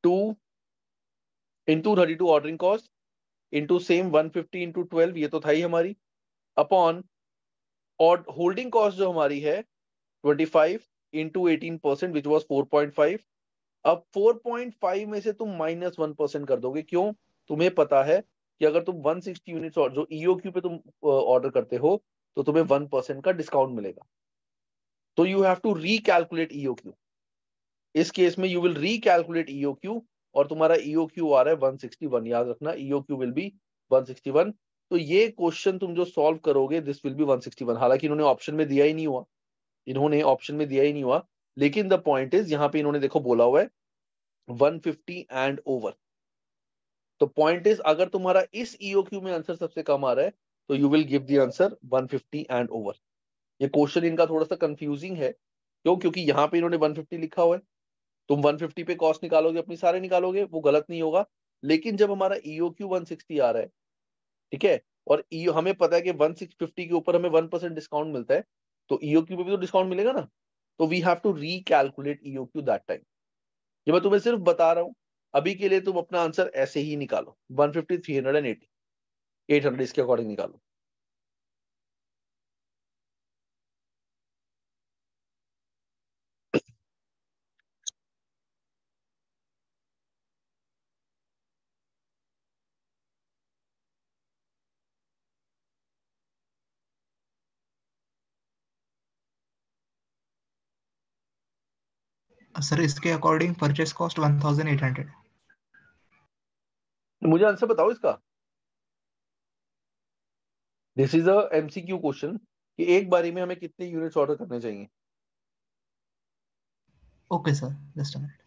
[SPEAKER 1] 2 into 32 ordering cost into same 150 into 12, ये तो था ही हमारी, अपॉन और होल्डिंग कॉस्ट जो हमारी है 25 इंटू 18% विच वॉज 4.5। अब 4.5 में से तुम -1% कर दोगे, क्यों? तुम्हें पता है कि अगर तुम 160 यूनिट्स और जो EOQ पे तुम ऑर्डर करते हो तो तुम्हें 1% का डिस्काउंट मिलेगा। तो you have to recalculate EOQ। इस केस में यू विल रीकैलकुलेट EOQ और तुम्हारा EOQ आ रहा है 161। याद रखना, EOQ विल बी 161। तो ये क्वेश्चन तुम जो सॉल्व करोगे दिस विल बी 161। हालांकि इन्होंने ऑप्शन में दिया ही नहीं हुआ, इन्होंने ऑप्शन में दिया ही नहीं हुआ, लेकिन द पॉइंट इज यहाँ पे इन्होंने देखो बोला हुआ है 150 एंड ओवर। तो पॉइंट इज अगर तुम्हारा इस EOQ में आंसर सबसे कम आ रहा है तो you will give the answer 150 and over. ये क्वेश्चन इनका थोड़ा सा कंफ्यूजिंग है, क्यों? क्योंकि यहाँ पे इन्होंने 150 लिखा हुआ है, तुम 150 पे कॉस्ट निकालोगे अपनी सारे निकालोगे, वो गलत नहीं होगा। लेकिन जब हमारा EOQ 160 आ रहा है, ठीक है, और हमें पता है कि 150 के ऊपर हमें 1% डिस्काउंट मिलता है, तो EOQ पे भी तो डिस्काउंट मिलेगा ना। तो we have to recalculate EOQ that time. ये मैं तुम्हें सिर्फ बता रहा हूं, अभी के लिए तुम अपना आंसर ऐसे ही निकालो, 150, 380, 800 इसके अकॉर्डिंग निकालो।
[SPEAKER 3] सर इसके अकॉर्डिंग परचेस कॉस्ट 1800।
[SPEAKER 1] मुझे आंसर बताओ इसका। This is a MCQ question कि एक बारी में हमें कितने यूनिट्स ऑर्डर करने चाहिए।
[SPEAKER 3] Okay sir, just a minute.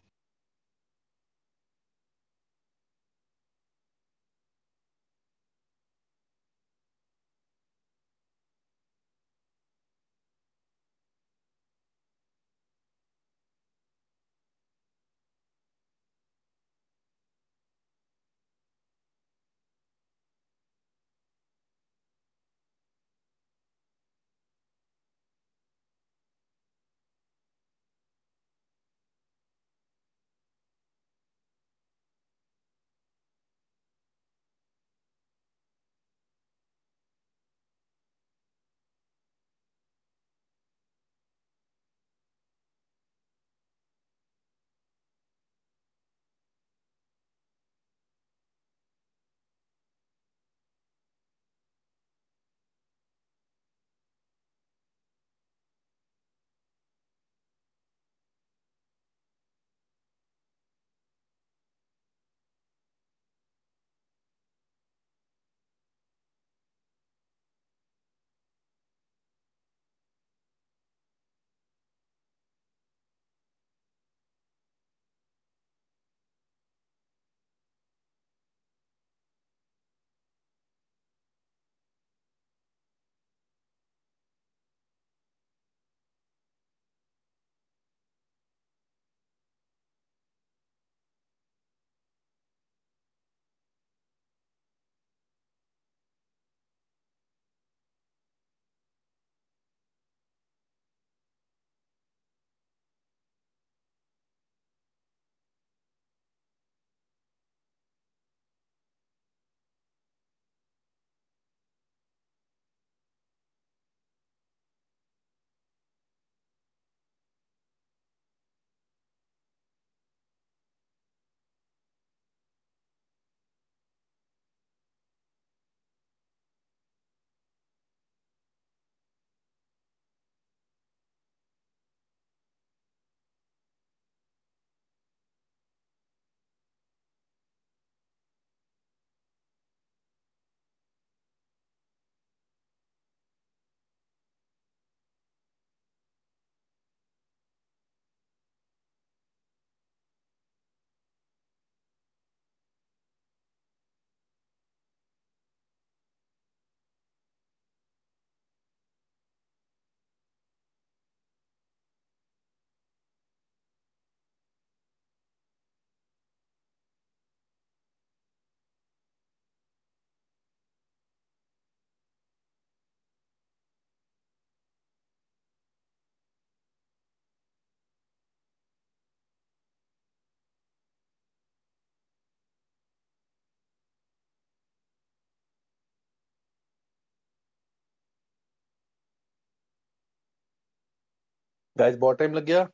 [SPEAKER 1] Guys बहुत टाइम लग गया।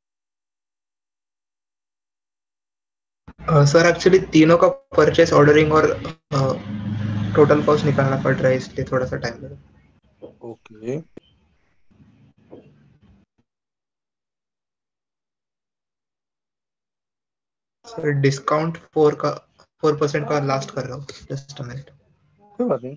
[SPEAKER 3] सर एक्चुअली तीनों का परचेस, ऑर्डरिंग और टोटल कॉस्ट निकालना पड़ रहा है, इसलिए थोड़ा सा टाइम लगा।
[SPEAKER 1] ओके
[SPEAKER 3] सर डिस्काउंट 4% का लास्ट कर रहा हूँ, जस्ट अ मिनट।
[SPEAKER 1] कोई बात नहीं।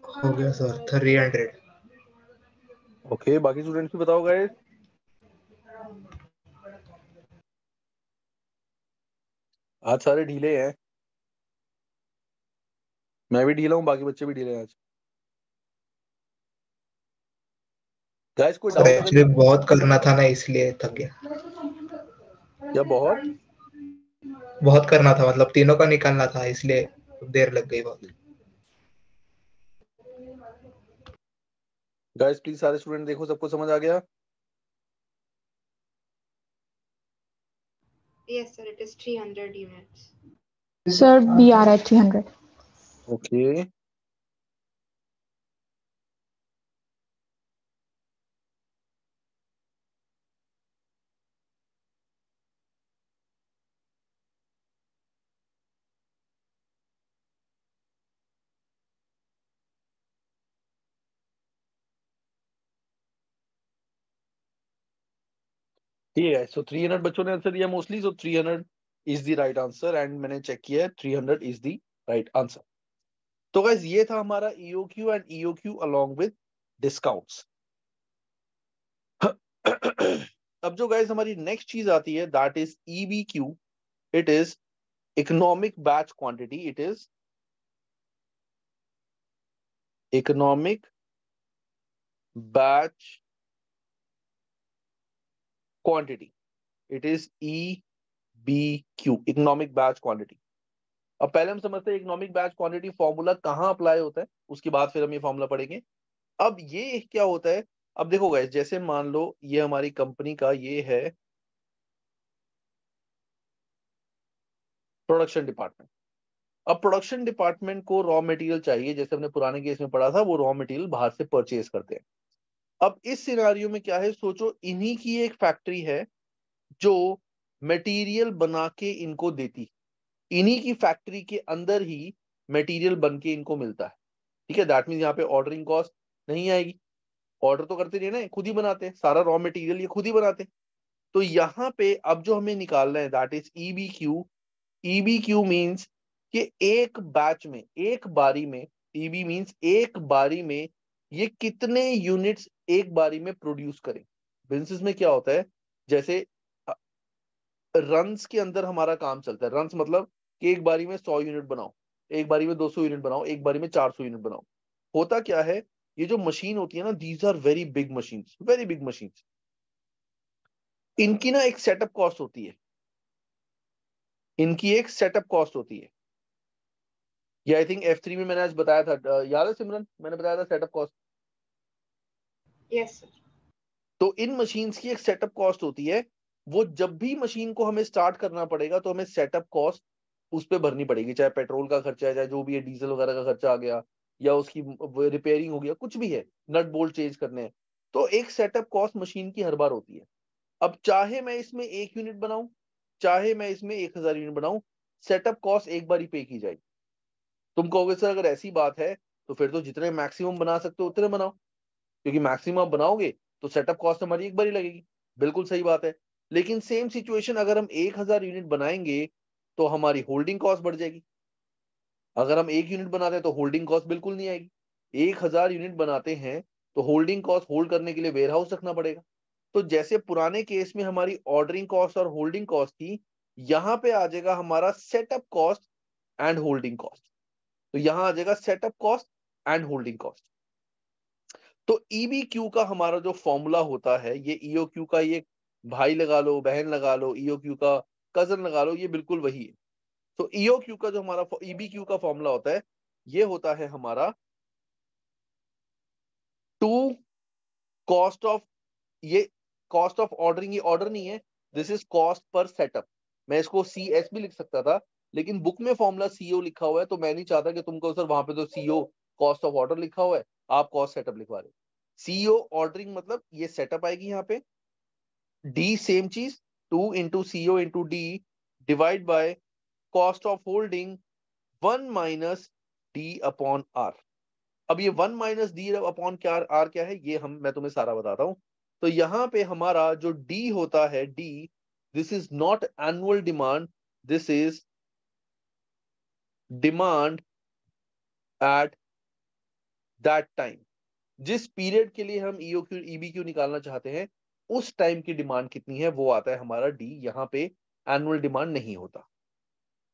[SPEAKER 3] हो गया सर 300।
[SPEAKER 1] ओके बाकी स्टूडेंट्स भी बताओ गाइस। आज सारे ढीले हैं, मैं भी ढीला हूँ, बाकी बच्चे भी ढीले हैं आज। गाइस कोई
[SPEAKER 3] सर
[SPEAKER 1] डाउट अगर
[SPEAKER 3] एक्चुअली बहुत करना था ना, इसलिए थक गया।
[SPEAKER 1] या बहुत
[SPEAKER 3] बहुत करना था, मतलब तीनों का निकालना था, इसलिए देर लग गई बहुत।
[SPEAKER 1] गाइस प्लीज सारे स्टूडेंट देखो, सबको समझ आ गया?
[SPEAKER 5] Yes, sir, it is 300 units.
[SPEAKER 2] Sir B आ रहा है 300।
[SPEAKER 1] ओके ठीक है। सो 300 बच्चों ने आंसर दिया mostly, so 300 is the right answer and मैंने चेक किया है 300 इज द राइट आंसर। तो गाइस ये था हमारा EOQ and EOQ along with discounts. अब जो गाइस हमारी नेक्स्ट चीज आती है that is EBQ. It is economic batch quantity. It is economic batch quantity. It is EBQ, economic batch quantity. अब पहले हम समझते हैं इकोनॉमिक बैच क्वांटिटी फॉर्मूला कहां अप्लाई होता है, उसके बाद फिर हम ये फॉर्मूला पढ़ेंगे। अब ये क्या होता है, अब देखो गाइस, जैसे मान लो ये हमारी कंपनी का ये है प्रोडक्शन डिपार्टमेंट। अब प्रोडक्शन डिपार्टमेंट को रॉ मटेरियल चाहिए, जैसे हमने पुराने केस में पढ़ा था, वो रॉ मटेरियल बाहर से परचेज करते हैं। अब इस सिनारियो में क्या है, सोचो इन्हीं की एक फैक्ट्री है जो मटेरियल बना के इनको देती, इन्हीं की फैक्ट्री के अंदर ही मटेरियल बन के इनको मिलता है। ठीक है, दैट मीन यहाँ पे ऑर्डरिंग कॉस्ट नहीं आएगी, ऑर्डर तो करते नहीं ना, खुद ही बनाते हैं सारा रॉ मटेरियल, ये खुद ही बनाते हैं। तो यहाँ पे अब जो हमें निकालना है दैट इज ईबीक्यू। ईबीक्यू मींस कि एक बैच में, एक बारी में, ईबी मींस एक बारी में ये कितने यूनिट्स एक बारी में प्रोड्यूस करें। बिजनेस में क्या होता है, जैसे रन्स के अंदर हमारा काम चलता है। रन्स मतलब कि एक बारी में 100 यूनिट बनाओ, एक बारी में 200 यूनिट बनाओ, एक बारी में 400 यूनिट बनाओ। होता क्या है, ये जो मशीन होती है ना, these are very big machines, very big machines. इनकी ना एक सेटअप कॉस्ट होती है, इनकी एक सेटअप कॉस्ट होती है। ये आई थिंक F3 में मैंने आज बताया था, याद है सिमरन, मैंने बताया था सेटअप कॉस्ट।
[SPEAKER 5] Yes, sir.
[SPEAKER 1] तो इन मशीन्स की एक सेटअप कॉस्ट होती है। वो जब भी मशीन को हमें स्टार्ट करना पड़ेगा तो हमें सेटअप कॉस्ट उस पर भरनी पड़ेगी, चाहे पेट्रोल का खर्चा है, चाहे जो भी है, डीजल वगैरह का खर्चा आ गया, या उसकी रिपेयरिंग हो गया, कुछ भी है, नट बोल्ट चेंज करने हैं, तो एक सेटअप कॉस्ट मशीन की हर बार होती है। अब चाहे मैं इसमें 1 यूनिट बनाऊं, चाहे मैं इसमें 1000 यूनिट बनाऊं, सेटअप कॉस्ट एक बार ही पे की जाएगी। तुम कहोगे सर अगर ऐसी बात है तो फिर तो जितने मैक्सिमम बना सकते हो उतने बनाओ, क्योंकि मैक्सिमम आप बनाओगे तो सेटअप कॉस्ट हमारी एक बार ही लगेगी। बिल्कुल सही बात है, लेकिन सेम सिचुएशन अगर हम 1000 यूनिट बनाएंगे तो हमारी होल्डिंग कॉस्ट बढ़ जाएगी। अगर हम 1 यूनिट बनाते हैं तो होल्डिंग कॉस्ट बिल्कुल नहीं आएगी। 1000 यूनिट बनाते हैं तो होल्डिंग कॉस्ट होल्ड करने के लिए वेयर हाउस रखना पड़ेगा। तो जैसे पुराने केस में हमारी ऑर्डरिंग कॉस्ट और होल्डिंग कॉस्ट थी, यहां पे आ जाएगा हमारा setup cost and holding cost. तो यहां आ जाएगा setup cost and holding cost. तो ईबीक्यू का हमारा जो फॉर्मूला होता है, ये ईओक्यू का ये भाई लगा लो, बहन लगा लो, ईओक्यू का कजन लगा लो, ये बिल्कुल वही है। तो ईओक्यू का जो हमारा ईबीक्यू का फॉर्मूला होता है, ये होता है हमारा टू कॉस्ट ऑफ, ये कॉस्ट ऑफ ऑर्डरिंग, ये ऑर्डर नहीं है, this is cost per setup. मैं इसको सी एस भी लिख सकता था, लेकिन बुक में फॉर्मूला सीओ लिखा हुआ है, तो मैं नहीं चाहता कि तुमको सर वहां पे तो सीओ कॉस्ट ऑफ ऑर्डर लिखा हुआ है, आप कॉस्ट सेटअप लिखवा रहे हो। सीओ ऑर्डरिंग मतलब ये सेटअप आएगी यहाँ पे, डी सेम चीज, 2 into CO into D divide by cost of holding 1 minus D upon R. अब ये 1 माइनस डी अपॉन क्या आर क्या है, ये मैं तुम्हें सारा बताता हूं। तो यहां पे हमारा जो डी होता है, D, this is not annual demand, this is demand at that time. जिस पीरियड के लिए हम ईओक्यू ईबीक्यू निकालना चाहते हैं, उस टाइम की डिमांड कितनी है, वो आता है हमारा डी। यहां पे एनुअल डिमांड नहीं होता।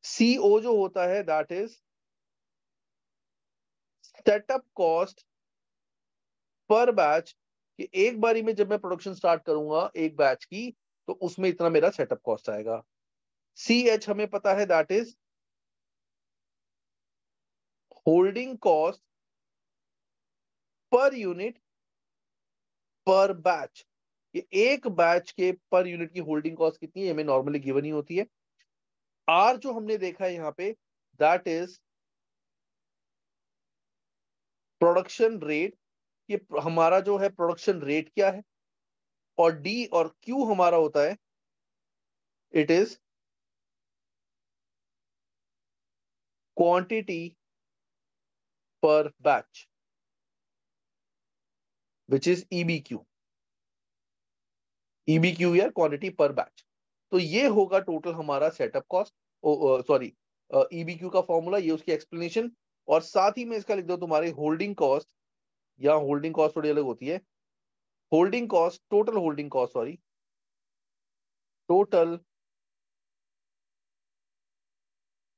[SPEAKER 1] सीओ जो होता है, that is setup cost per batch, कि एक बारी में जब मैं प्रोडक्शन स्टार्ट करूंगा एक बैच की, तो उसमें इतना मेरा सेटअप कॉस्ट आएगा। सी एच हमें पता है, that is holding cost per unit per batch. ये एक बैच के पर यूनिट की होल्डिंग कॉस्ट कितनी है, हमें नॉर्मली गिवन ही होती है। आर जो हमने देखा है यहां पे, दैट इज प्रोडक्शन रेट, ये हमारा जो है प्रोडक्शन रेट क्या है। और डी और क्यू हमारा होता है, इट इज क्वांटिटी पर बैच, विच इज ईबीक्यू। ईबीक्यू या क्वांटिटी पर बैच। तो ये होगा टोटल हमारा सेटअप कॉस्ट, सॉरी ईबीक्यू का फॉर्मूला, ये उसकी एक्सप्लेनेशन। और साथ ही में इसका लिख दो तुम्हारे होल्डिंग कॉस्ट, या होल्डिंग कॉस्ट थोड़ी अलग होती है, holding cost, total holding cost, sorry, total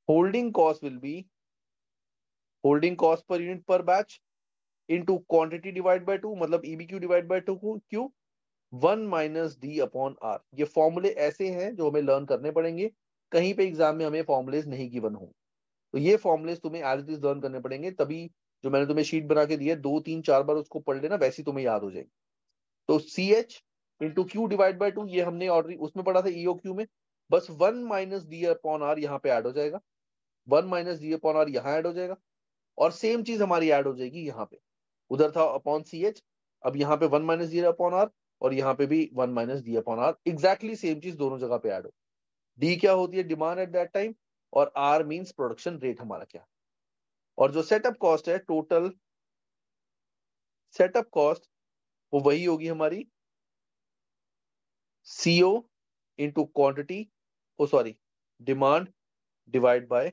[SPEAKER 1] holding cost will be holding cost per unit per batch into quantity divide by 2, मतलब EBQ divide by 2 Q, 1 minus D upon R. ये फॉर्मूले ऐसे हैं जो हमें लर्न करने पड़ेंगे, कहीं पे एग्जाम में हमें फॉर्मुलेज नहीं गिवन हो, तो ये फॉर्मुलेज तुम्हें एज इट इज लर्न करने पड़ेंगे, तभी जो मैंने तुम्हें शीट बना के दी है 2 3 4 बार उसको पढ़ लेना, वैसी तुम्हें याद हो जाएगी। तो C H into Q divide by 2, ये हमने ऑर्डर उसमें पढ़ा था ईओ क्यू में, बस 1 माइनस डी अपॉन आर यहाँ पे ऐड हो जाएगा, 1 माइनस डी अपॉन आर यहाँ ऐड हो जाएगा, और सेम चीज हमारी ऐड हो जाएगी यहाँ पे, उधर था अपॉन सी एच, अब यहाँ पे 1 माइनस डी अपॉन आर, और यहाँ पे भी 1 minus D upon R, exactly same चीज दोनों जगह पे ऐड हो। डी क्या होती है, डिमांड एट दैट टाइम, और आर मींस प्रोडक्शन रेट हमारा क्या। और जो सेटअप कॉस्ट है, टोटल सेटअप कॉस्ट, वो वही होगी हमारी CO into quantity, oh sorry demand divide by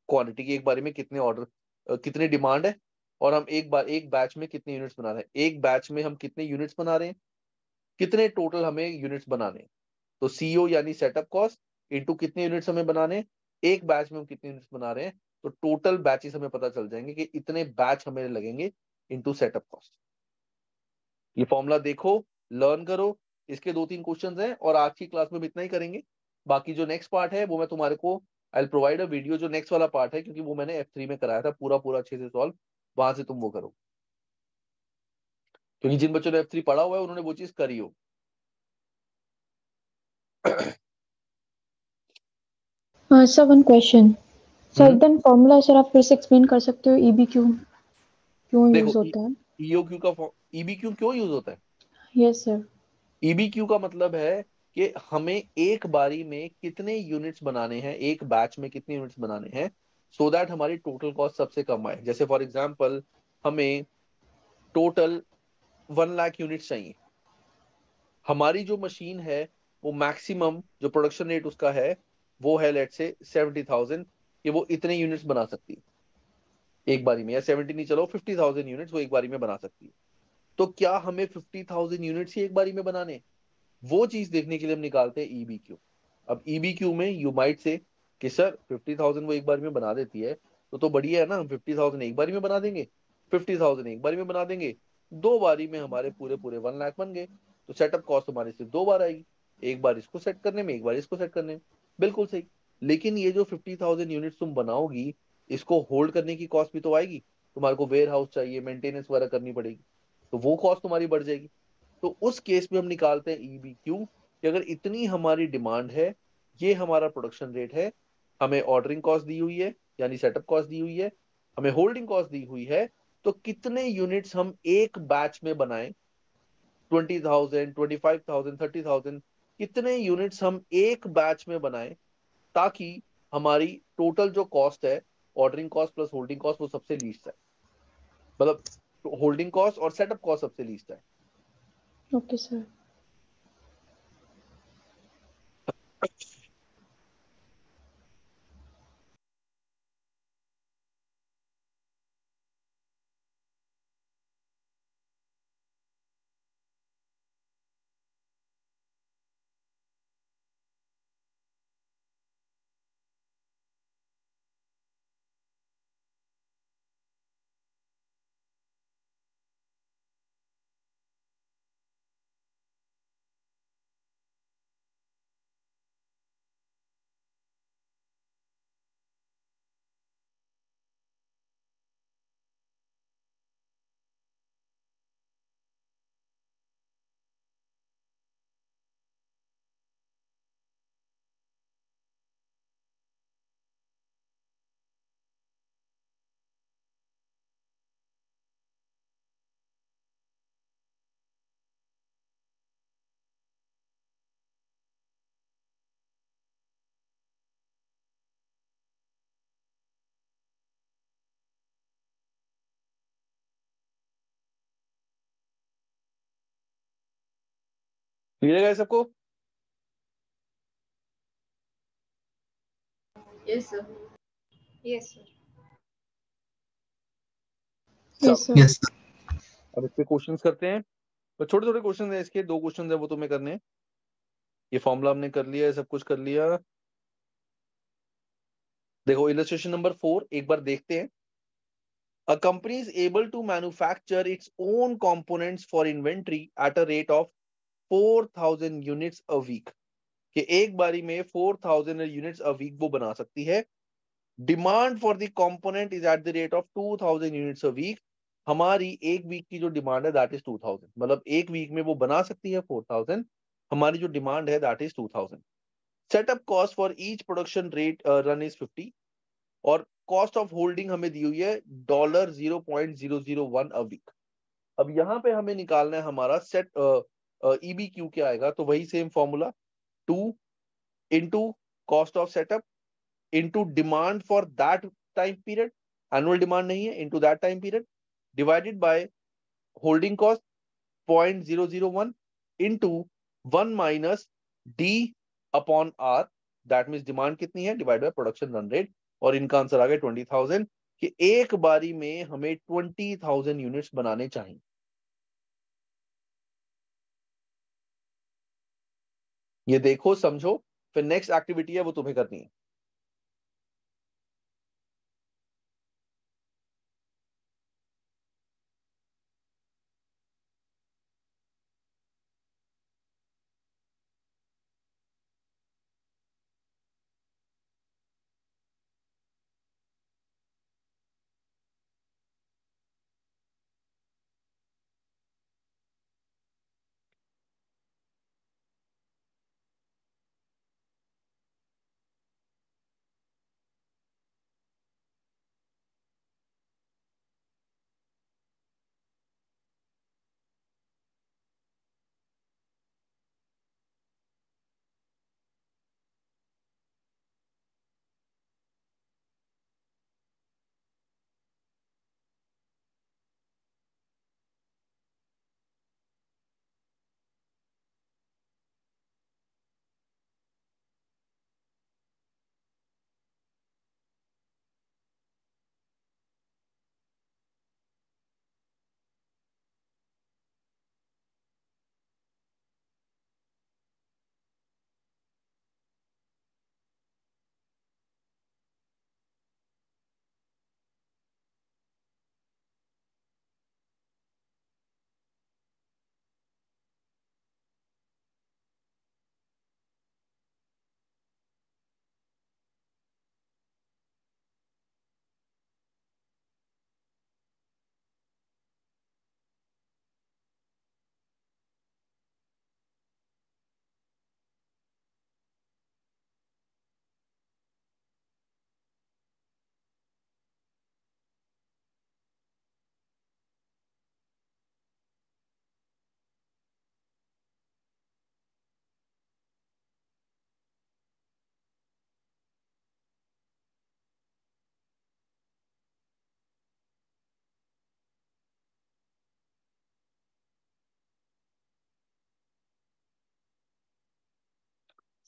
[SPEAKER 1] quantity, की एक बारे में कितने ऑर्डर, कितनी डिमांड है, और हम एक बार एक बैच में कितने यूनिट्स बना रहे हैं, एक बैच में हम कितने यूनिट्स बना रहे हैं, कितने टोटल हमें यूनिट्स बनाने हैं। तो सीओ यानी सेटअप कॉस्ट इंटू कितने यूनिट्स हमें बनाने हैं, एक बैच में हम कितने यूनिट्स बना रहे हैं, तो टोटल बैचेस हमें पता चल जाएंगे कि इतने बैच हमें लगेंगे इंटू सेटअप कॉस्ट। ये फॉर्मूला देखो, लर्न करो, इसके 2 3 क्वेश्चंस हैं, और आज की क्लास में भी इतना ही करेंगे। बाकी जो नेक्स्ट पार्ट है वो मैं तुम्हारे को I will provide a video, जो नेक्स्ट वाला पार्ट है, क्योंकि वो मैंने F3 में कराया था पूरा पूरा अच्छे से सॉल्व, वहां से तुम वो करो, क्योंकि जिन बच्चों ने F3 पढ़ा हुआ है उन्होंने वो चीज करी हो।
[SPEAKER 2] Sir one question, sir then formula sir आप फिर से एक्सप्लेन कर सकते हो, ईबीक्यू क्यों यूज
[SPEAKER 1] देखो
[SPEAKER 2] होता है?
[SPEAKER 1] ईओक्यू का EBQ क्यों यूज होता है?
[SPEAKER 2] Yes sir.
[SPEAKER 1] EBQ का मतलब है कि हमें एक बारी में कितने यूनिट्स बनाने हैं, एक बैच में कितने यूनिट्स बनाने हैं, सो दैट हमारी टोटल कॉस्ट सबसे कम आए। जैसे फॉर एग्जांपल हमें टोटल 1 लाख यूनिट्स चाहिए, हमारी जो मशीन है वो मैक्सिमम जो प्रोडक्शन रेट उसका है वो है लेट से 70,000, कि वो इतने यूनिट्स बना सकती है एक बारी में, या 70 नहीं, चलो 50,000 यूनिट्स वो एक बारी में बना सकती है। तो क्या हमें 50,000 यूनिट्स ही एक बारी में बनाने, वो चीज देखने के लिए हम निकालते हैं EBQ। अब EBQ में यू माइट से कि सर 50,000 वो एक बार में बना देती है, तो बढ़िया है ना, हम 50,000 एक बारी में बना देंगे, 50,000 एक बारी में बना देंगे, 2 बारी में हमारे पूरे पूरे 1 लाख बन गए, तो सेटअप कॉस्ट हमारी सिर्फ 2 बार आएगी, एक बार इसको सेट करने में, एक बार इसको सेट करने में। बिल्कुल सही। लेकिन ये जो 50,000 यूनिट्स तुम बनाओगी, इसको होल्ड करने की कॉस्ट भी तो आएगी, तुम्हारे को वेयर हाउस चाहिए, मेंटेनेंस वगैरह करनी पड़ेगी, तो वो कॉस्ट तुम्हारी बढ़ जाएगी। तो उस केस में हम निकालते हैं EBQ, कि अगर इतनी हमारी डिमांड है, ये हमारा प्रोडक्शन रेट है, हमें ऑर्डरिंग कॉस्ट दी हुई है यानी सेटअप कॉस्ट दी हुई है, हमें होल्डिंग कॉस्ट दी हुई है, तो कितने यूनिट्स हम एक बैच में बनाएं, 20,000, 25,000, 30,000, कितने यूनिट्स हम एक बैच में बनाएं, ताकि हमारी टोटल जो कॉस्ट है, ordering cost plus holding cost, वो सबसे लीस्ट है, मतलब होल्डिंग कॉस्ट और सेटअप कॉस्ट सबसे लीस्ट है।
[SPEAKER 2] Okay sir.
[SPEAKER 1] मिलेगा सबको?
[SPEAKER 4] Yes, sir.
[SPEAKER 5] Yes, sir.
[SPEAKER 2] Yes
[SPEAKER 1] सब।
[SPEAKER 2] सर।
[SPEAKER 3] Yes sir.
[SPEAKER 1] अब इस पे क्वेश्चंस करते हैं, तो छोटे छोटे क्वेश्चन है इसके, 2 क्वेश्चन है वो तुम्हें करने हैं। ये फॉर्मूला हमने कर लिया है, सब कुछ कर लिया। देखो इलस्ट्रेशन नंबर 4 एक बार देखते हैं। A company is able to manufacture its own components for inventory at a rate of 4,000 units a week, कि एक बारी में 4,000 यूनिट्स अ वीक वो बना सकती है। Demand for the component is at the rate of 2,000 units a week. हमारी एक वीक की जो डिमांड है दैट इज 2,000, मतलब एक वीक में वो बना सकती है 4,000, हमारी जो डिमांड है that is 2,000। Setup cost for each production rate run is 50, और कॉस्ट ऑफ होल्डिंग हमें दी हुई है $0.001 अ वीक। अब यहां पे हमें निकालना है हमारा सेट EBQ क्या आएगा, तो वही same formula, 2 into cost of setup into demand for that time period, annual demand नहीं है, into that time period, divided by holding cost 0.001 into 1 - D upon R, that means demand कितनी है divide by production run rate, और इनका answer आ गया 20,000, कि एक बारी में हमें 20,000 यूनिट्स बनाने चाहिए। ये देखो समझो, फिर नेक्स्ट एक्टिविटी है वो तुम्हें करनी है।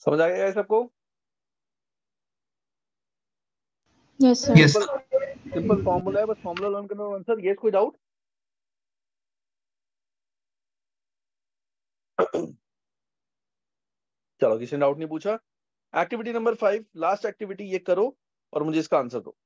[SPEAKER 1] समझ आ गया सबको?
[SPEAKER 2] Yes sir.
[SPEAKER 3] Yes
[SPEAKER 1] simple formula है, बस फॉर्मूला लर्न करना आंसर। यस, कोई डाउट? चलो, किसी ने डाउट नहीं पूछा। एक्टिविटी नंबर 5, लास्ट एक्टिविटी, ये करो और मुझे इसका आंसर दो।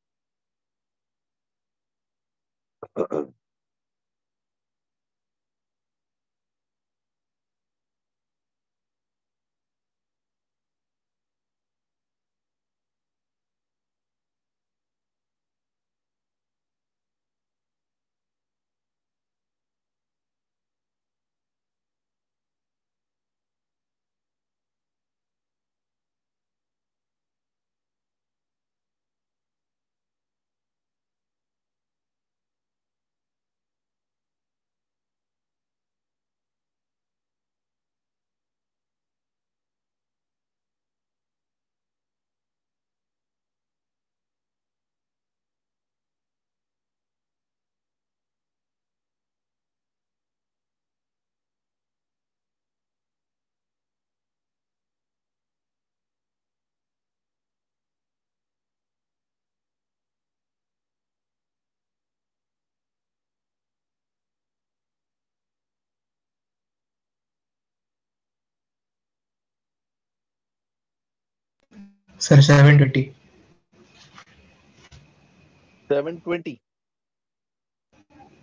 [SPEAKER 3] सर 720।
[SPEAKER 1] 720।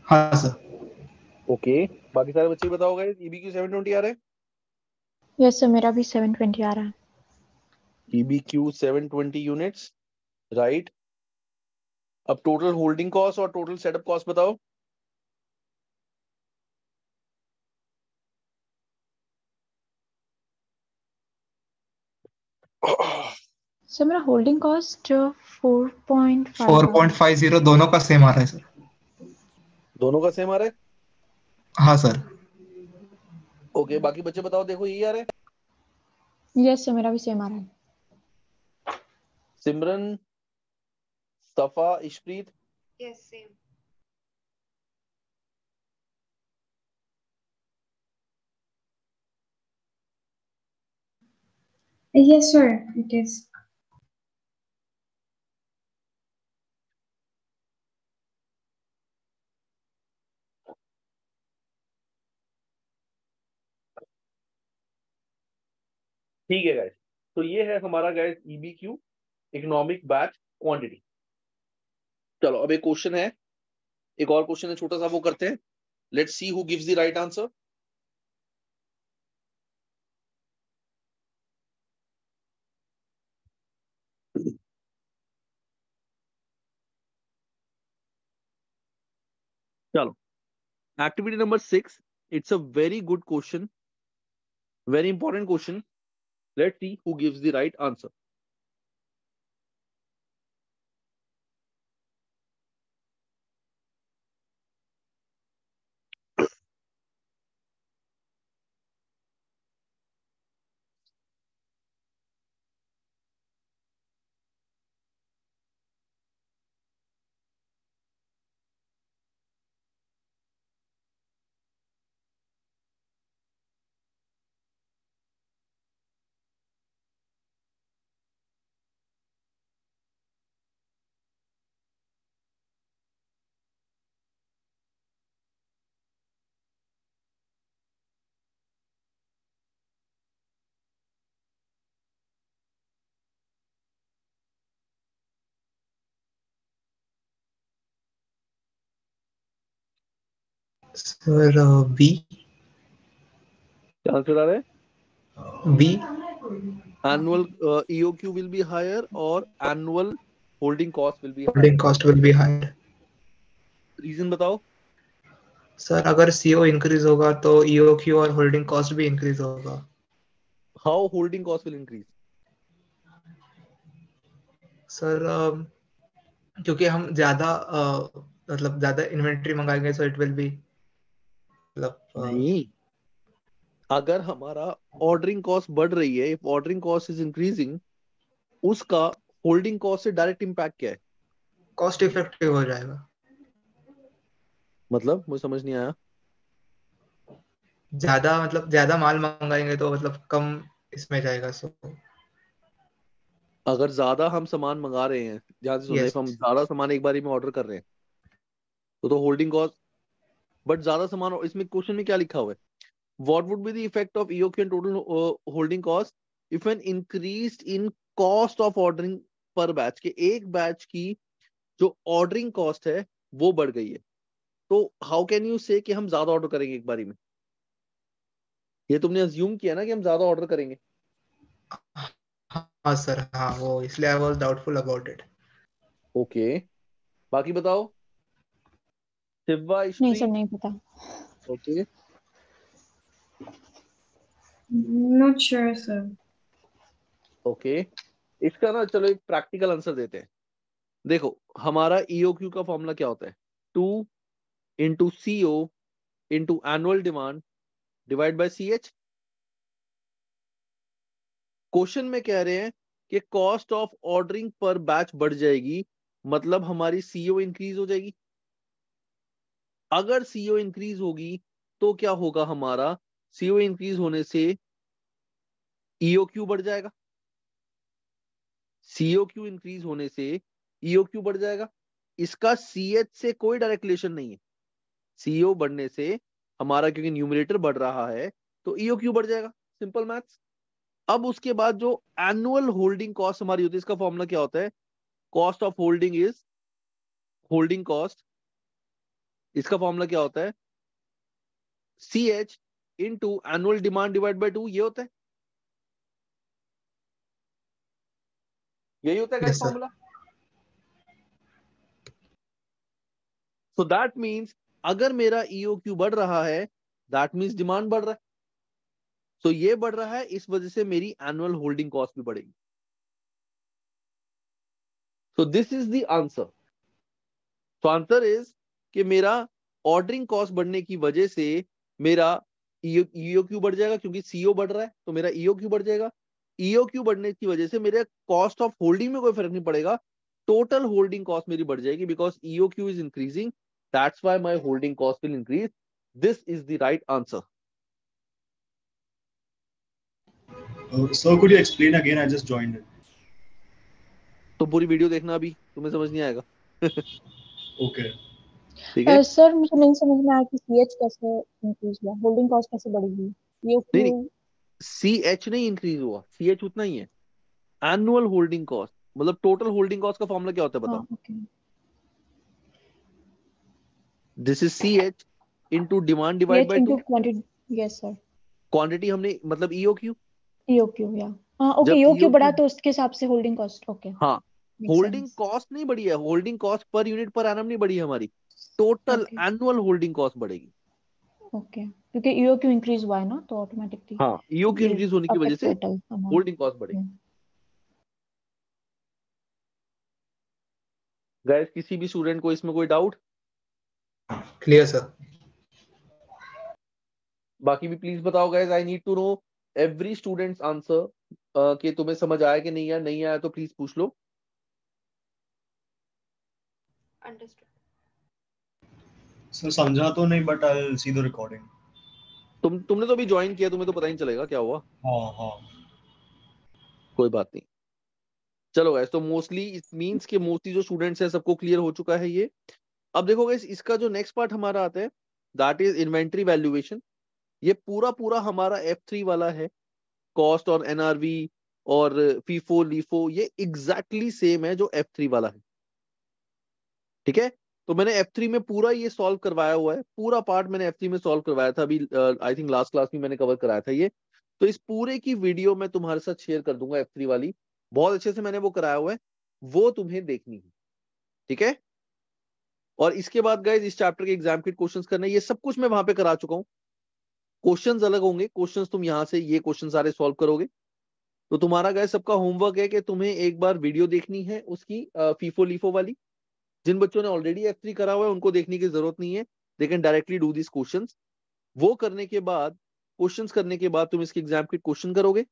[SPEAKER 3] हाँ सर।
[SPEAKER 1] ओके, बाकी सारे बच्चे बताओ गाइस, EBQ 720 आ रहा है?
[SPEAKER 2] यस सर, मेरा भी 720 आ रहा है।
[SPEAKER 1] EBQ 720 units, right. अब टोटल होल्डिंग कॉस्ट और टोटल सेटअप कॉस्ट बताओ।
[SPEAKER 2] सर मेरा होल्डिंग कॉस्ट 4.50।
[SPEAKER 3] 4.50 दोनों का सेम आ रहा है सर।
[SPEAKER 1] दोनों का सेम आ रहा है?
[SPEAKER 3] हाँ सर।
[SPEAKER 1] ओके, बाकी बच्चे बताओ, देखो यही आ रहा है।
[SPEAKER 2] यस सर, मेरा भी सेम आ रहा है।
[SPEAKER 1] सिमरन, सफा, Ishpreet?
[SPEAKER 5] Yes, same.
[SPEAKER 4] Yes, sir, it is.
[SPEAKER 1] ठीक है गाइस, तो ये है हमारा guys EBQ, economic batch quantity. चलो, अब एक क्वेश्चन है, एक और क्वेश्चन है छोटा सा, वो करते हैं। Let's see who gives the right answer. चलो, activity number 6, it's a very good question, very important question. Let's see who gives the right answer.
[SPEAKER 3] Sir B.
[SPEAKER 1] क्या आंसर आ रहा है?
[SPEAKER 3] B.
[SPEAKER 1] Annual EOQ will be higher or annual holding cost will be higher?
[SPEAKER 3] Holding cost will be higher.
[SPEAKER 1] Reason बताओ।
[SPEAKER 3] Sir अगर CO increase होगा तो EOQ और holding cost भी इंक्रीज होगा।
[SPEAKER 1] How holding cost will increase?
[SPEAKER 3] Sir क्योंकि हम ज्यादा मतलब ज्यादा इन्वेंट्री मंगाएंगे सो इट विल बी मतलब
[SPEAKER 1] नहीं, अगर हमारा ऑर्डरिंग कॉस्ट बढ़ रही है, if ordering cost is increasing, उसका होल्डिंग कॉस्ट से डायरेक्ट इम्पैक्ट क्या है?
[SPEAKER 3] कॉस्ट इफेक्टिव हो जाएगा।
[SPEAKER 1] मतलब मुझे समझ नहीं आया।
[SPEAKER 3] ज्यादा मतलब ज्यादा माल मंगाएंगे तो मतलब कम इसमें जाएगा। सो
[SPEAKER 1] अगर ज्यादा हम सामान मंगा रहे हैं, ध्यान से सुनना,
[SPEAKER 3] यस।
[SPEAKER 1] if हम ज्यादा सामान एक बारी में ऑर्डर कर रहे हैं तो होल्डिंग कॉस्ट, बट ज्यादा सामान, इसमें क्वेश्चन में क्या लिखा हुआ है, what would be the effect of EOQ and total holding cost if an increase in cost of ordering पर बैच, के एक बैच की जो ऑर्डरिंग कॉस्ट है वो बढ़ गई है, तो हाउ कैन यू से कि हम ज्यादा ऑर्डर करेंगे एक बारी में? ये तुमने अज्यूम किया ना कि हम ज्यादा ऑर्डर करेंगे।
[SPEAKER 3] हाँ सर, हाँ वो इसलिए I was doubtful about it.
[SPEAKER 1] Okay, बाकी बताओ, शिवा,
[SPEAKER 2] नहीं सर,
[SPEAKER 1] स्ट्री।
[SPEAKER 2] नहीं पता।
[SPEAKER 1] Okay,
[SPEAKER 4] Not sure, sir.
[SPEAKER 1] Okay, इसका ना चलो एक प्रैक्टिकल आंसर देते हैं। देखो, हमारा ईओक्यू का फॉर्मूला क्या होता है, 2 × CO × annual demand divide bye CH। Question में कह रहे हैं कि कॉस्ट ऑफ ऑर्डरिंग पर बैच बढ़ जाएगी, मतलब हमारी CO इंक्रीज हो जाएगी। अगर CO इंक्रीज होगी तो क्या होगा, हमारा CO इंक्रीज होने से EOQ बढ़ जाएगा, COQ इंक्रीज होने से EOQ बढ़ जाएगा। इसका CH से कोई डायरेक्ट रिलेशन नहीं है। CO बढ़ने से हमारा, क्योंकि न्यूमरेटर बढ़ रहा है, तो EOQ बढ़ जाएगा, सिंपल मैथ्स। अब उसके बाद जो एनुअल होल्डिंग कॉस्ट हमारी होती है, इसका फॉर्मूला क्या होता है, cost of holding is holding cost. इसका फॉर्मूला क्या होता है, CH into annual demand divide by 2, ये होता है, यही होता है
[SPEAKER 3] yes sir.
[SPEAKER 1] Formula. So that means अगर मेरा EOQ बढ़ रहा है, दैट मीन्स डिमांड बढ़ रहा है। सो ये बढ़ रहा है, इस वजह से मेरी एनुअल होल्डिंग कॉस्ट भी बढ़ेगी। So this is the answer. तो आंसर इज कि मेरा ऑर्डरिंग कॉस्ट बढ़ने की वजह से मेरा EOQ बढ़ जाएगा, क्योंकि CO बढ़ रहा है तो मेरा EOQ बढ़ जाएगा। EOQ बढ़ने की वजह से मेरे कॉस्ट ऑफ होल्डिंग में कोई फर्क नहीं पड़ेगा, टोटल होल्डिंग कॉस्ट मेरी बढ़ जाएगी, because EOQ is increasing, that's why my holding cost will increase. This is the right answer.
[SPEAKER 6] Sir, could you explain again? I just joined it.
[SPEAKER 1] तो पूरी वीडियो देखना, अभी तुम्हें समझ नहीं आएगा।
[SPEAKER 6] Okay.
[SPEAKER 1] ठीक है,
[SPEAKER 2] सर मुझे नहीं समझ में आया कि CH कैसे इंक्रीज हुआ, होल्डिंग कॉस्ट कैसे बढ़ेगी,
[SPEAKER 1] नहीं
[SPEAKER 2] EOQ।
[SPEAKER 1] नहीं, CH नहीं इंक्रीज हुआ, CH उतना ही है। एनुअल होल्डिंग कॉस्ट, मतलब टोटल होल्डिंग कॉस्ट का फॉर्मूला क्या होता है
[SPEAKER 2] हाँ
[SPEAKER 1] बताओ।
[SPEAKER 2] Okay.
[SPEAKER 1] This is CH into demand divide
[SPEAKER 2] CH
[SPEAKER 1] by 2।
[SPEAKER 2] into quantity, yes sir.
[SPEAKER 1] Quantity हमने, मतलब EOQ।
[SPEAKER 2] EOQ या, हाँ ओके,
[SPEAKER 1] जब
[SPEAKER 2] EOQ बढ़ा
[SPEAKER 1] EOQ,
[SPEAKER 2] तो उसके हिसाब से होल्डिंग कॉस्ट, ओके,
[SPEAKER 1] हाँ,
[SPEAKER 2] मेक
[SPEAKER 1] होल्डिंग
[SPEAKER 2] सेंस।
[SPEAKER 1] कॉस्ट नहीं बढ़ी है, holding cost per unit per annum नहीं बढ़ी है हमारी, total
[SPEAKER 2] okay
[SPEAKER 1] annual holding cost बढ़ेगी।
[SPEAKER 2] ओके, क्योंकि EOQ इंक्रीज हुआ है ना, तो ऑटोमेटिकली
[SPEAKER 1] हाँ, EOQ
[SPEAKER 2] ये
[SPEAKER 1] इंक्रीज होने की वजह
[SPEAKER 2] अफेक्ट
[SPEAKER 1] से
[SPEAKER 2] टोटल अमाउंट।
[SPEAKER 1] होल्डिंग कॉस्ट बढ़ेगी। गाइस, किसी भी स्टूडेंट को इसमें कोई डाउट?
[SPEAKER 3] Clear sir.
[SPEAKER 1] बाकी भी प्लीज बताओ guys, I need to know every students answer, कि तुम्हें समझ आया कि नहीं आया, नहीं आया तो प्लीज पूछ लो।
[SPEAKER 5] Understood.
[SPEAKER 6] Sir, समझा तो नहीं, but I'll see the recording.
[SPEAKER 1] तुमने तो अभी ज्वाइन किया, तुम्हें तो पता ही नहीं चलेगा क्या हुआ।
[SPEAKER 6] हाँ।
[SPEAKER 1] कोई बात नहीं, चलो गाइस, तो मोस्टली इट मींस कि मोस्टली जो स्टूडेंट्स हैं सबको क्लियर हो चुका है ये। अब देखो गाइस, इसका जो नेक्स्ट पार्ट हमारा आता है, दैट इज इन्वेंटरी वैल्यूएशन। ये पूरा पूरा हमारा F3 वाला है, कॉस्ट और NRV और फीफो लीफो, ये एग्जैक्टली सेम है जो F3 वाला है। ठीक है, तो मैंने F3 में पूरा ये सॉल्व करवाया हुआ है, पूरा पार्ट मैंने F3 में सॉल्व करवाया था, अभी आई थिंक लास्ट क्लास में मैंने कवर कराया था ये। तो इस पूरे की वीडियो मैं तुम्हारे साथ शेयर कर दूंगा, F3 वाली, बहुत अच्छे से मैंने वो कराया हुआ है, वो तुम्हें देखनी है। ठीक है, और इसके बाद गाइस इस चैप्टर के एग्जाम के क्वेश्चंस करने, ये सब कुछ मैं वहां पे करा चुका हूँ। क्वेश्चंस अलग होंगे, क्वेश्चंस तुम यहाँ से ये क्वेश्चन सारे सॉल्व करोगे। तो तुम्हारा गाइस सबका होमवर्क है कि तुम्हें एक बार वीडियो देखनी है उसकी, फीफो लीफो वाली। जिन बच्चों ने ऑलरेडी F3 करा हुआ है उनको देखने की जरूरत नहीं है, they can directly do this questions. वो करने के बाद, क्वेश्चंस करने के बाद तुम इसके एग्जाम के क्वेश्चन करोगे।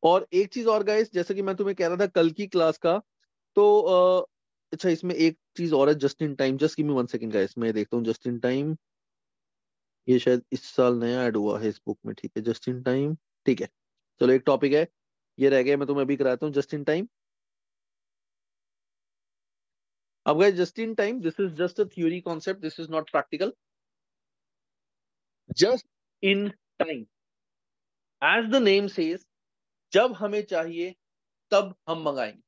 [SPEAKER 1] और एक चीज और गाइस, जैसे कि मैं तुम्हें कह रहा था कल की क्लास का, तो अच्छा, इसमें एक चीज और है, just in time, just give me 1 second guys, मैं देखता हूँ जस्ट इन टाइम, ये शायद इस साल नया ऐड हुआ है इस बुक में। ठीक है, जस्ट इन टाइम, ठीक है, चलो एक टॉपिक है ये रह गया, मैं तुम्हें अभी कराता हूँ जस्ट इन टाइम। अब guys just in time, this is just a theory concept, this is not practical. Just in time, as the name says, जब हमें चाहिए तब हम मंगाएंगे।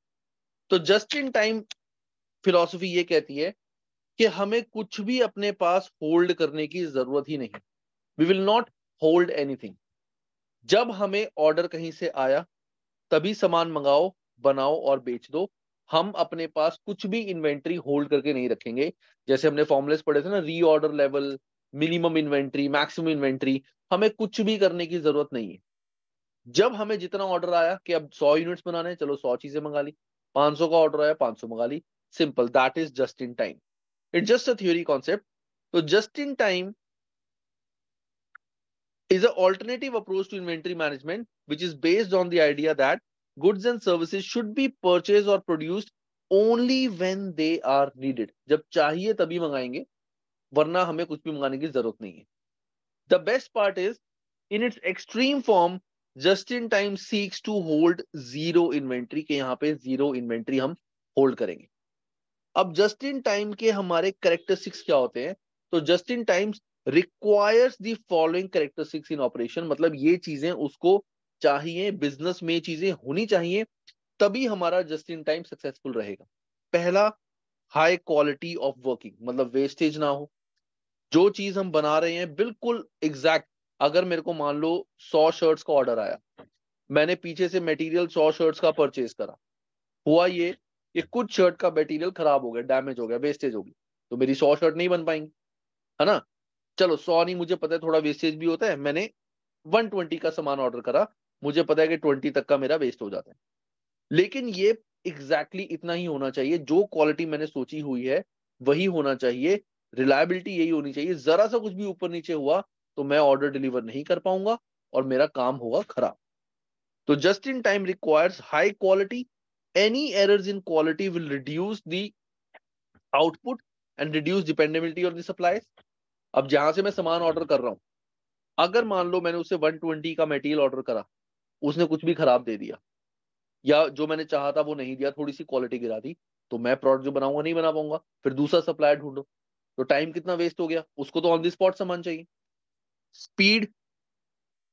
[SPEAKER 1] तो जस्ट इन टाइम फिलॉसफी ये कहती है कि हमें कुछ भी अपने पास होल्ड करने की जरूरत ही नहीं। We will not hold anything. जब हमें ऑर्डर कहीं से आया तभी सामान मंगाओ, बनाओ और बेच दो। हम अपने पास कुछ भी इन्वेंट्री होल्ड करके नहीं रखेंगे। जैसे हमने फॉर्मुलेस पढ़े थे ना, reorder level, minimum inventory, maximum inventory, हमें कुछ भी करने की जरूरत नहीं है। जब हमें जितना ऑर्डर आया कि अब 100 यूनिट्स बनाने हैं, चलो 100 चीजें मंगा ली। 500 का ऑर्डर आया, 500 मंगा ली। Simple, that is just in time. It's just a theory concept. तो just in time is an alternative approach to inventory management, which is based on the idea that goods and services should be purchased or produced only when they are needed. जब चाहिए तभी मंगाएंगे, वरना हमें कुछ भी मंगाने की जरूरत नहीं है। The best part is, in its extreme form, just in time seeks to hold zero inventory, के यहाँ पे zero inventory हम hold करेंगे। अब जस्ट इन टाइम के हमारे कैरेक्टरिस्टिक्स क्या होते हैं? तो just in time requires the following characteristics in operation, मतलब ये चीजें उसको चाहिए, बिजनेस में चीजें होनी चाहिए, तभी हमारा जस्ट इन टाइम सक्सेसफुल रहेगा। पहला, हाई क्वालिटी ऑफ वर्किंग, मतलब वेस्टेज ना हो। जो चीज हम बना रहे हैं बिल्कुल एग्जैक्ट। अगर मेरे को मान लो 100 शर्ट्स का ऑर्डर आया, मैंने पीछे से मटेरियल 100 शर्ट्स का परचेज करा, हुआ ये कि कुछ शर्ट का मटेरियल खराब हो गया, डैमेज हो गया, वेस्टेज होगी, तो मेरी 100 शर्ट नहीं बन पाएंगी, है ना। चलो 100 नहीं, मुझे पता है थोड़ा वेस्टेज भी होता है, मैंने 120 का सामान ऑर्डर करा, मुझे पता है कि 20 तक का मेरा वेस्ट हो जाता है। लेकिन ये एग्जैक्टली इतना ही होना चाहिए, जो क्वालिटी मैंने सोची हुई है वही होना चाहिए, रिलायबिलिटी यही होनी चाहिए। जरा सा कुछ भी ऊपर नीचे हुआ तो मैं ऑर्डर डिलीवर नहीं कर पाऊंगा और मेरा काम होगा खराब। तो just in time requires high quality. Any errors in quality will reduce the output and reduce dependability on the supplies. अब जहां से मैं सामान ऑर्डर कर रहा हूं, अगर मान लो मैंने उससे 120 का मटेरियल ऑर्डर करा, उसने कुछ भी खराब दे दिया, या जो मैंने चाहा था वो नहीं दिया, थोड़ी सी क्वालिटी गिरा दी, तो मैं प्रोडक्ट जो बनाऊंगा नहीं बना पाऊंगा, फिर दूसरा सप्लायर ढूंढो, तो टाइम कितना वेस्ट हो गया। उसको तो ऑन द स्पॉट सामान चाहिए। Speed,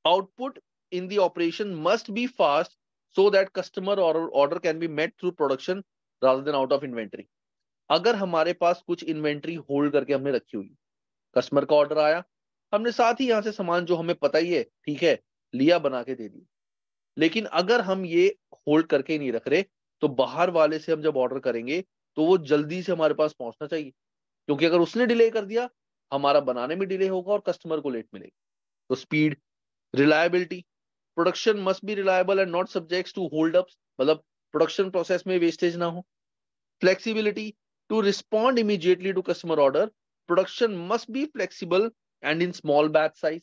[SPEAKER 1] output in the operation must be fast so that customer order can be met through production rather than out of inventory. अगर हमारे पास कुछ इन्वेंट्री होल्ड करके हमने रखी हुई, कस्टमर का ऑर्डर आया, हमने साथ ही यहां से सामान जो हमें पता ही है ठीक है लिया, बना के दे दिया, लेकिन अगर हम ये होल्ड करके नहीं रख रहे, तो बाहर वाले से हम जब ऑर्डर करेंगे तो वो जल्दी से हमारे पास पहुंचना चाहिए, क्योंकि अगर उसने डिले कर दिया, हमारा बनाने में डिले होगा और कस्टमर को लेट मिलेगी। तो speed, reliability, production must be reliable and not subject to hold ups, मतलब प्रोडक्शन प्रोसेस में वेस्टेज ना हो। Flexibility, to respond immediately to customer order, production must be flexible and in small batch size.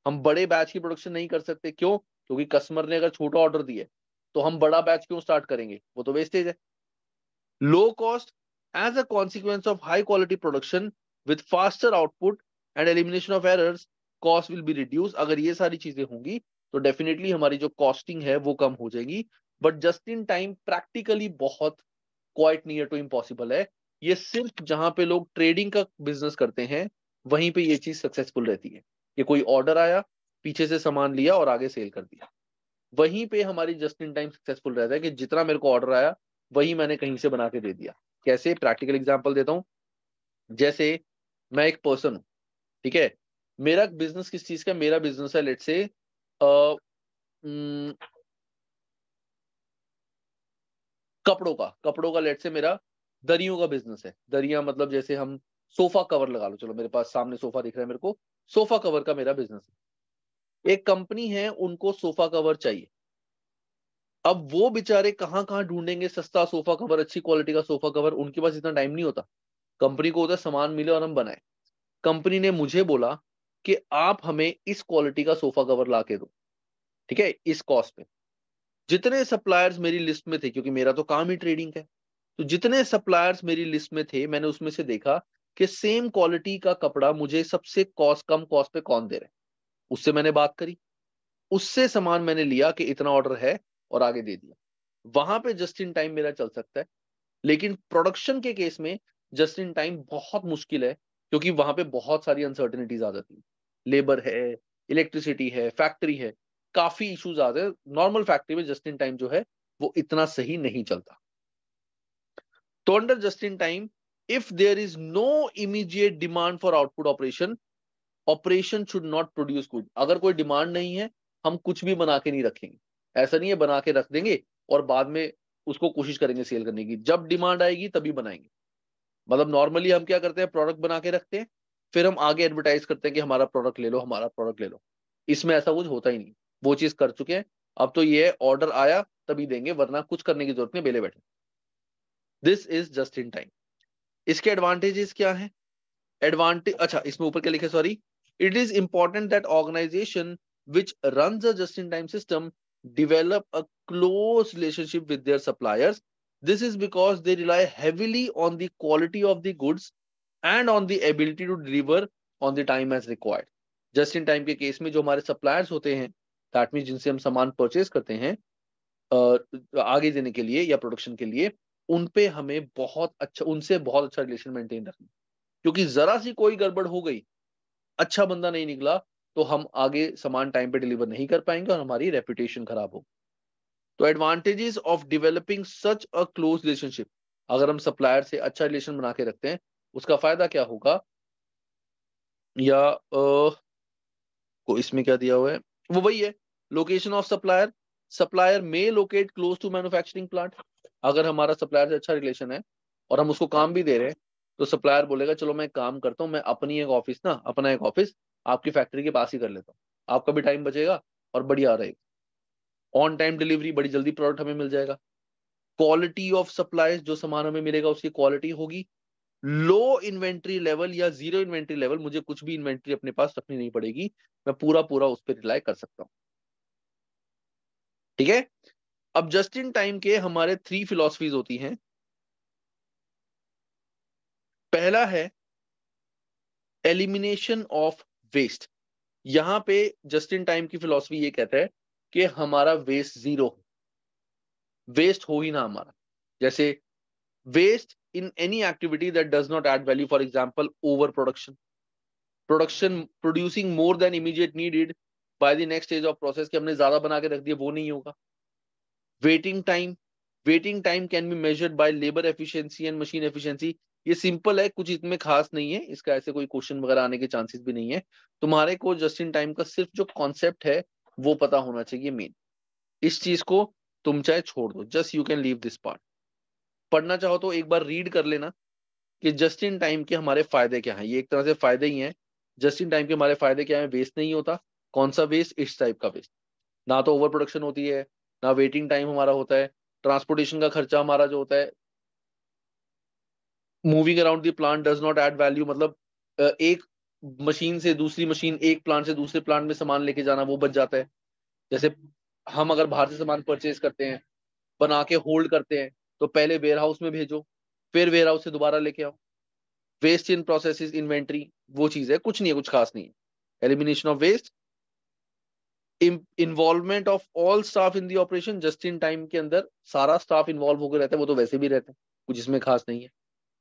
[SPEAKER 1] हम बड़े batch की production नहीं कर सकते, क्यों? क्योंकि कस्टमर ने अगर छोटा ऑर्डर दिया तो हम बड़ा बैच क्यों स्टार्ट करेंगे, वो तो वेस्टेज है। Low cost, as a consequence of high quality production with faster output and elimination of errors, cost will be reduce. अगर ये सारी चीजें होंगी तो डेफिनेटली हमारी जो कॉस्टिंग है वो कम हो जाएगी। But just in time practically बहुत क्वाइट नियर टू इम्पॉसिबल है। ये सिर्फ जहां पे लोग ट्रेडिंग का बिजनेस करते हैं वहीं पे ये चीज सक्सेसफुल रहती है कि कोई ऑर्डर आया, पीछे से सामान लिया और आगे सेल कर दिया। वहीं पे हमारी जस्ट इन टाइम सक्सेसफुल रहता है कि जितना मेरे को ऑर्डर आया वही मैंने कहीं से बना के दे दिया। कैसे? प्रैक्टिकल एग्जांपल देता हूं। जैसे मैं एक पर्सन हूं, ठीक है, मेरा बिजनेस किस चीज का? मेरा बिजनेस है लेट्स से कपड़ों का लेट्स से मेरा दरियों का बिजनेस है। दरिया मतलब जैसे हम सोफा कवर लगा लो, चलो मेरे पास सामने सोफा दिख रहा है, मेरे को सोफा कवर का मेरा बिजनेस है। एक कंपनी है, उनको सोफा कवर चाहिए। अब वो बेचारे कहाँ कहाँ ढूंढेंगे सस्ता सोफा कवर, अच्छी क्वालिटी का सोफा कवर, उनके पास इतना टाइम नहीं होता। कंपनी को होता है सामान मिले और हम बनाए। कंपनी ने मुझे बोला कि आप हमें इस क्वालिटी का सोफा कवर ला के दो, ठीक है, इस कॉस्ट पे। जितने सप्लायर्स मेरी लिस्ट में थे, क्योंकि मेरा तो काम ही ट्रेडिंग है, तो जितने सप्लायर्स मेरी लिस्ट में थे, मैंने उसमें से देखा कि सेम क्वालिटी का कपड़ा मुझे सबसे कम कॉस्ट पे कौन दे रहा है। उससे मैंने बात करी, उससे सामान मैंने लिया कि इतना ऑर्डर है और आगे दे दिया, वहां पे जस्ट इन टाइम मेरा चल सकता है। लेकिन प्रोडक्शन के केस में जस्ट इन टाइम बहुत मुश्किल है, क्योंकि वहां पे बहुत सारी अनसर्टेनिटीज आ जाती है, लेबर है, इलेक्ट्रिसिटी है, फैक्ट्री है, काफी इश्यूज आते हैं। नॉर्मल फैक्ट्री में जस्ट इन टाइम जो है वो इतना सही नहीं चलता। तो under just in time, if there is no immediate demand for output operation, operation should not produce good. अगर कोई डिमांड नहीं है, हम कुछ भी बना के नहीं रखेंगे। ऐसा नहीं है बना के रख देंगे और बाद में उसको कोशिश करेंगे सेल करने की। जब डिमांड आएगी तभी बनाएंगे। मतलब नॉर्मली हम क्या करते हैं, प्रोडक्ट बना के रखते हैं, फिर हम आगे एडवर्टाइज करते हैं कि हमारा प्रोडक्ट ले लो, हमारा प्रोडक्ट ले लो। इसमें ऐसा कुछ होता ही नहीं, वो चीज कर चुके हैं। अब तो ये ऑर्डर आया तभी देंगे, वरना कुछ करने की जरूरत नहीं, बेले बैठे। This is just in time. इसके एडवांटेजेस क्या है? एडवांटेज, अच्छा इसमें ऊपर क्या लिखे, sorry, it is important that organisation which runs a just-in-time system develop a close relationship with their suppliers. This is because they rely heavily on the quality of the goods and on the ability to deliver on the time as required. Just-in-time के case में जो हमारे suppliers होते हैं, that means जिनसे हम सामान purchase करते हैं आगे देने के लिए या प्रोडक्शन के लिए, उन पे हमें बहुत अच्छा, उनसे बहुत अच्छा रिलेशन मेंटेन रखना, क्योंकि जरा सी कोई गड़बड़ हो गई, अच्छा बंदा नहीं निकला, तो हम आगे सामान टाइम पे डिलीवर नहीं कर पाएंगे और हमारी रेपुटेशन खराब होगी। तो advantages of developing such a close relationship, अगर हम सप्लायर से अच्छा रिलेशन बना के रखते हैं, उसका फायदा क्या होगा, या को इसमें क्या दिया हुआ है वो वही है, location of supplier, supplier may locate close to manufacturing plant. अगर हमारा सप्लायर से अच्छा रिलेशन है और हम उसको काम भी दे रहे हैं, तो सप्लायर बोलेगा चलो मैं काम करता हूँ, मैं अपनी एक ऑफिस ना, अपना एक ऑफिस आपकी फैक्ट्री के पास ही कर लेता हूँ, आपका भी टाइम बचेगा और बढ़िया रहेगा। ऑन टाइम डिलीवरी, बड़ी जल्दी प्रोडक्ट हमें मिल जाएगा। क्वालिटी ऑफ सप्लाईज, जो सामान हमें मिलेगा उसकी क्वालिटी होगी। लो इन्वेंट्री लेवल या जीरो इन्वेंट्री लेवल, मुझे कुछ भी इन्वेंट्री अपने पास रखनी नहीं पड़ेगी, मैं पूरा पूरा उस पर रिलाई कर सकता हूं। ठीक है। अब जस्ट इन टाइम के हमारे 3 फिलॉसफीज होती हैं। पहला है एलिमिनेशन ऑफ वेस्ट। यहां पे जस्ट इन टाइम की फिलॉसफी ये कहता है कि हमारा वेस्ट जीरो, वेस्ट हो ही ना हमारा। जैसे waste in any activity that does not add value, for example over production, producing more than immediate needed by the next stage of process, कि हमने ज्यादा बना के रख दिया, वो नहीं होगा। Waiting time, waiting time can be measured by labour efficiency and machine efficiency. ये सिंपल है, कुछ इसमें खास नहीं है, इसका ऐसे कोई क्वेश्चन वगैरह आने के चांसेस भी नहीं है। तुम्हारे को जस्ट इन टाइम का सिर्फ जो कॉन्सेप्ट है वो पता होना चाहिए मेन। इस चीज को तुम चाहे छोड़ दो, just you can leave this part. पढ़ना चाहो तो एक बार रीड कर लेना कि जस्ट इन टाइम के हमारे फायदे क्या हैं। ये एक तरह से फायदे ही हैं। जस्ट इन टाइम के हमारे फायदे क्या है? वेस्ट नहीं होता। कौन सा वेस्ट? इस टाइप का वेस्ट। ना तो ओवर प्रोडक्शन होती है, ना वेटिंग टाइम हमारा होता है, ट्रांसपोर्टेशन का खर्चा हमारा जो होता है, moving around the plant does not add value, मतलब एक मशीन से दूसरी मशीन, एक प्लांट से दूसरे प्लांट में सामान लेके जाना, वो बच जाता है। जैसे हम अगर बाहर से सामान परचेज करते हैं, बना के होल्ड करते हैं, तो पहले वेयर हाउस में भेजो, फिर वेयर हाउस से दोबारा लेके आओ। वेस्ट इन प्रोसेस इन्वेंट्री, वो चीज है, कुछ नहीं है, कुछ खास नहीं है। Elimination of waste, involvement of all staff in the operation. Just in time के अंदर सारा स्टाफ इन्वॉल्व होकर रहता है, वो तो वैसे भी रहता है, कुछ इसमें खास नहीं है।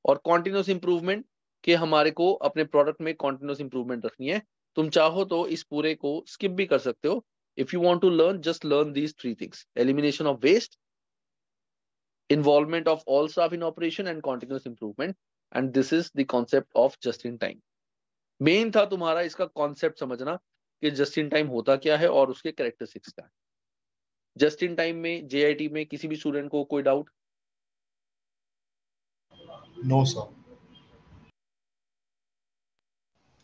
[SPEAKER 1] और कॉन्टिन्यूस इंप्रूवमेंट, कि हमारे को अपने प्रोडक्ट में कॉन्टिन्यूस इंप्रूवमेंट रखनी है। तुम चाहो तो इस पूरे को स्किप भी कर सकते हो। If you want to learn, just learn these 3 things: elimination of waste, involvement of all staff in operation, and continuous improvement. And this is the concept of just in time. Main था तुम्हारा इसका concept समझना कि just in time होता क्या है और उसके कैरेक्टरिस्टिक्स क्या है। जस्ट इन टाइम में जेआईटी में किसी भी स्टूडेंट को कोई doubt?
[SPEAKER 6] No, sir.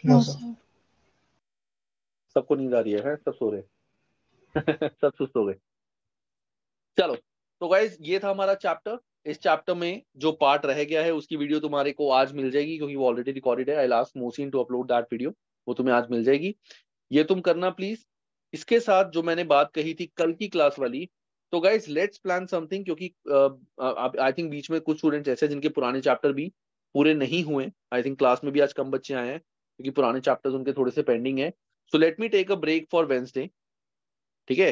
[SPEAKER 3] No, sir.
[SPEAKER 1] सबको नींद आ रही है, सब सो रहे सब सुस्त हो गए। चलो, तो गाइज ये था हमारा चैप्टर। इस चैप्टर में जो पार्ट रह गया है उसकी वीडियो तुम्हारे को आज मिल जाएगी, क्योंकि वो ऑलरेडी रिकॉर्डेड है। I ask Mohsin to upload that video, वो तुम्हें आज मिल जाएगी। ये तुम करना प्लीज। इसके साथ जो मैंने बात कही थी कल की क्लास वाली, तो गाइज लेट्स प्लान समथिंग, क्योंकि आई थिंक बीच में कुछ स्टूडेंट्स ऐसे जिनके पुराने चैप्टर भी पूरे नहीं हुए। आई थिंक क्लास में भी आज कम बच्चे आए हैं क्योंकि पुराने चैप्टर्स उनके थोड़े से पेंडिंग है। So let me take a break for Wednesday. ठीक है,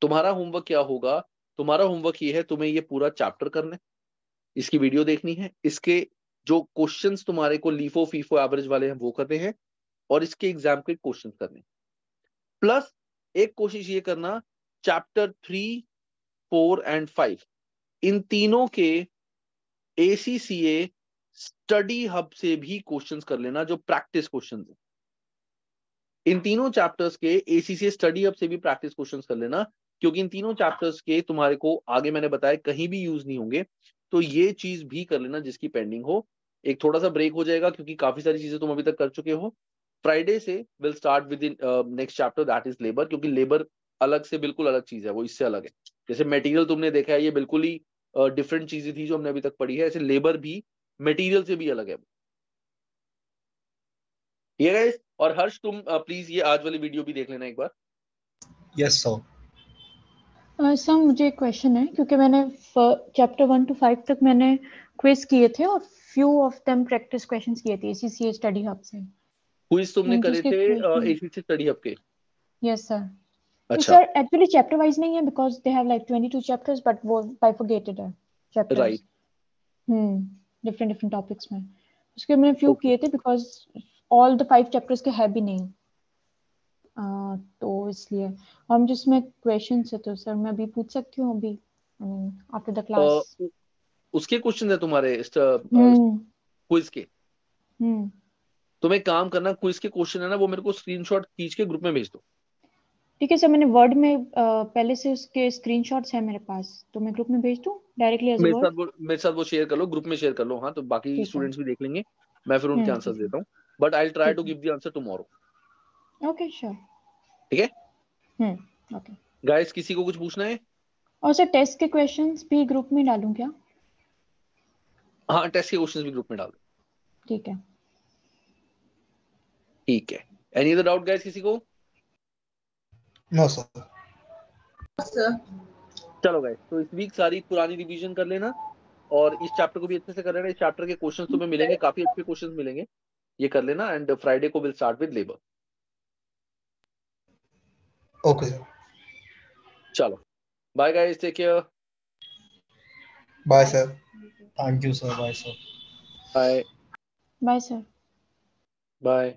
[SPEAKER 1] तुम्हारा होमवर्क क्या होगा, तुम्हारा होमवर्क ये है, तुम्हें ये पूरा चैप्टर करना है, इसकी वीडियो देखनी है, इसके जो क्वेश्चंस तुम्हारे को लीफो फीफो एवरेज वाले हैं वो करने हैं, और इसके एग्जाम के क्वेश्चंस करने, प्लस एक कोशिश ये करना चैप्टर 3, 4 एंड 5 इन तीनों के ACCA स्टडी हब से भी क्वेश्चंस कर लेना, जो प्रैक्टिस क्वेश्चंस है। इन तीनों चैप्टर्स के ACCA स्टडी हब से भी प्रैक्टिस क्वेश्चंस कर लेना, क्योंकि इन तीनों चैप्टर्स के तुम्हारे को आगे मैंने बताया कहीं भी यूज नहीं होंगे, तो ये चीज भी कर लेना जिसकी पेंडिंग हो। एक थोड़ा सा ब्रेक हो जाएगा क्योंकि काफी सारी चीजें तुम अभी तक कर चुके हो। फ्राइडे से will start with in next chapter, that is labour, क्योंकि लेबर अलग से बिल्कुल अलग चीज है, वो इससे अलग है। जैसे मटेरियल तुमने देखा है, ये बिल्कुल ही डिफरेंट चीजें थी जो हमने अभी तक पढ़ी है, ऐसे लेबर भी मटेरियल से भी अलग है। ये गाइस, और हर्ष तुम प्लीज ये आज वाली वीडियो भी देख लेना एक बार।
[SPEAKER 6] Yes, sir.
[SPEAKER 2] सर मुझे एक क्वेश्चन है, क्योंकि मैंने चैप्टर 1 to 5 तक मैंने क्विज किए थे और few of them practice questions किए थे ACCA स्टडी हब से।
[SPEAKER 1] क्विज तुमने करे
[SPEAKER 2] जिसके
[SPEAKER 1] थे
[SPEAKER 2] question-
[SPEAKER 1] ACCA स्टडी हब के?
[SPEAKER 2] Yes sir.
[SPEAKER 1] अच्छा,
[SPEAKER 2] सर एक्चुअली चैप्टर वाइज नहीं है, because they have like 22 chapters, but वो बाइफरगेटेड है chapters.
[SPEAKER 1] Right,
[SPEAKER 2] different different topics में उसके मैंने फ्यू किए थे, बिकॉज ऑल द 5 चैप्टर्स के है भी नहीं। तो इसलिए हम जिसमें क्वेश्चन है, तो सर मैं अभी पूछ सकती हूँ अभी आफ्टर द क्लास?
[SPEAKER 1] उसके क्वेश्चन है तुम्हारे
[SPEAKER 2] हम्म
[SPEAKER 1] क्विज के?
[SPEAKER 2] हम्म
[SPEAKER 1] तुम एक काम करना, क्विज के क्वेश्चन है ना, वो मेरे को स्क्रीनशॉट खींच के ग्रुप में भेज दो।
[SPEAKER 2] ठीक है सर, मैंने वर्ड में पहले से उसके स्क्रीनशॉट्स हैं मेरे पास, तो मैं ग्रुप में भेज दूँ डायरेक्टली एज अ वर्ड?
[SPEAKER 1] मेरे साथ वो शेयर कर लो, ग्रुप में शेयर कर लो। हाँ, तो बाकी
[SPEAKER 2] ठीक है।
[SPEAKER 1] स्टूडेंट्स भी देख लेंगे, मैं फिर उनके आंसर्स
[SPEAKER 2] ठीक है।
[SPEAKER 1] देता हूँ, बट आई ट्राई टू
[SPEAKER 2] ठीक
[SPEAKER 1] गिव द आंसर टुमारो।
[SPEAKER 2] है, ओके श्योर।
[SPEAKER 1] ठीक है
[SPEAKER 2] ओके।
[SPEAKER 1] गाइस, किसी को कुछ पूछना है?
[SPEAKER 2] और सर टेस्ट के क्वेश्चंस भी ग्रुप में डालूं क्या?
[SPEAKER 1] हाँ, टेस्ट के क्वेश्चंस भी ग्रुप में डाल दो।
[SPEAKER 2] ठीक है।
[SPEAKER 1] ठीक है, एनी अदर डाउट गाइस किसी को?
[SPEAKER 3] No sir.
[SPEAKER 4] सर
[SPEAKER 1] चलो गाइस, तो इस वीक सारी पुरानी रिवीजन कर लेना, और इस चैप्टर को भी अच्छे से कर लेना। इस चैप्टर के क्वेश्चंस तुम्हें मिलेंगे, काफी अच्छे क्वेश्चंस मिलेंगे, ये कर लेना। एंड फ्राइडे को will start with labour.
[SPEAKER 3] Okay sir.
[SPEAKER 1] चलो, bye guys, take care,
[SPEAKER 3] bye sir.
[SPEAKER 6] Thank you, sir. Bye, sir.
[SPEAKER 1] Bye
[SPEAKER 2] bye sir.
[SPEAKER 1] Bye.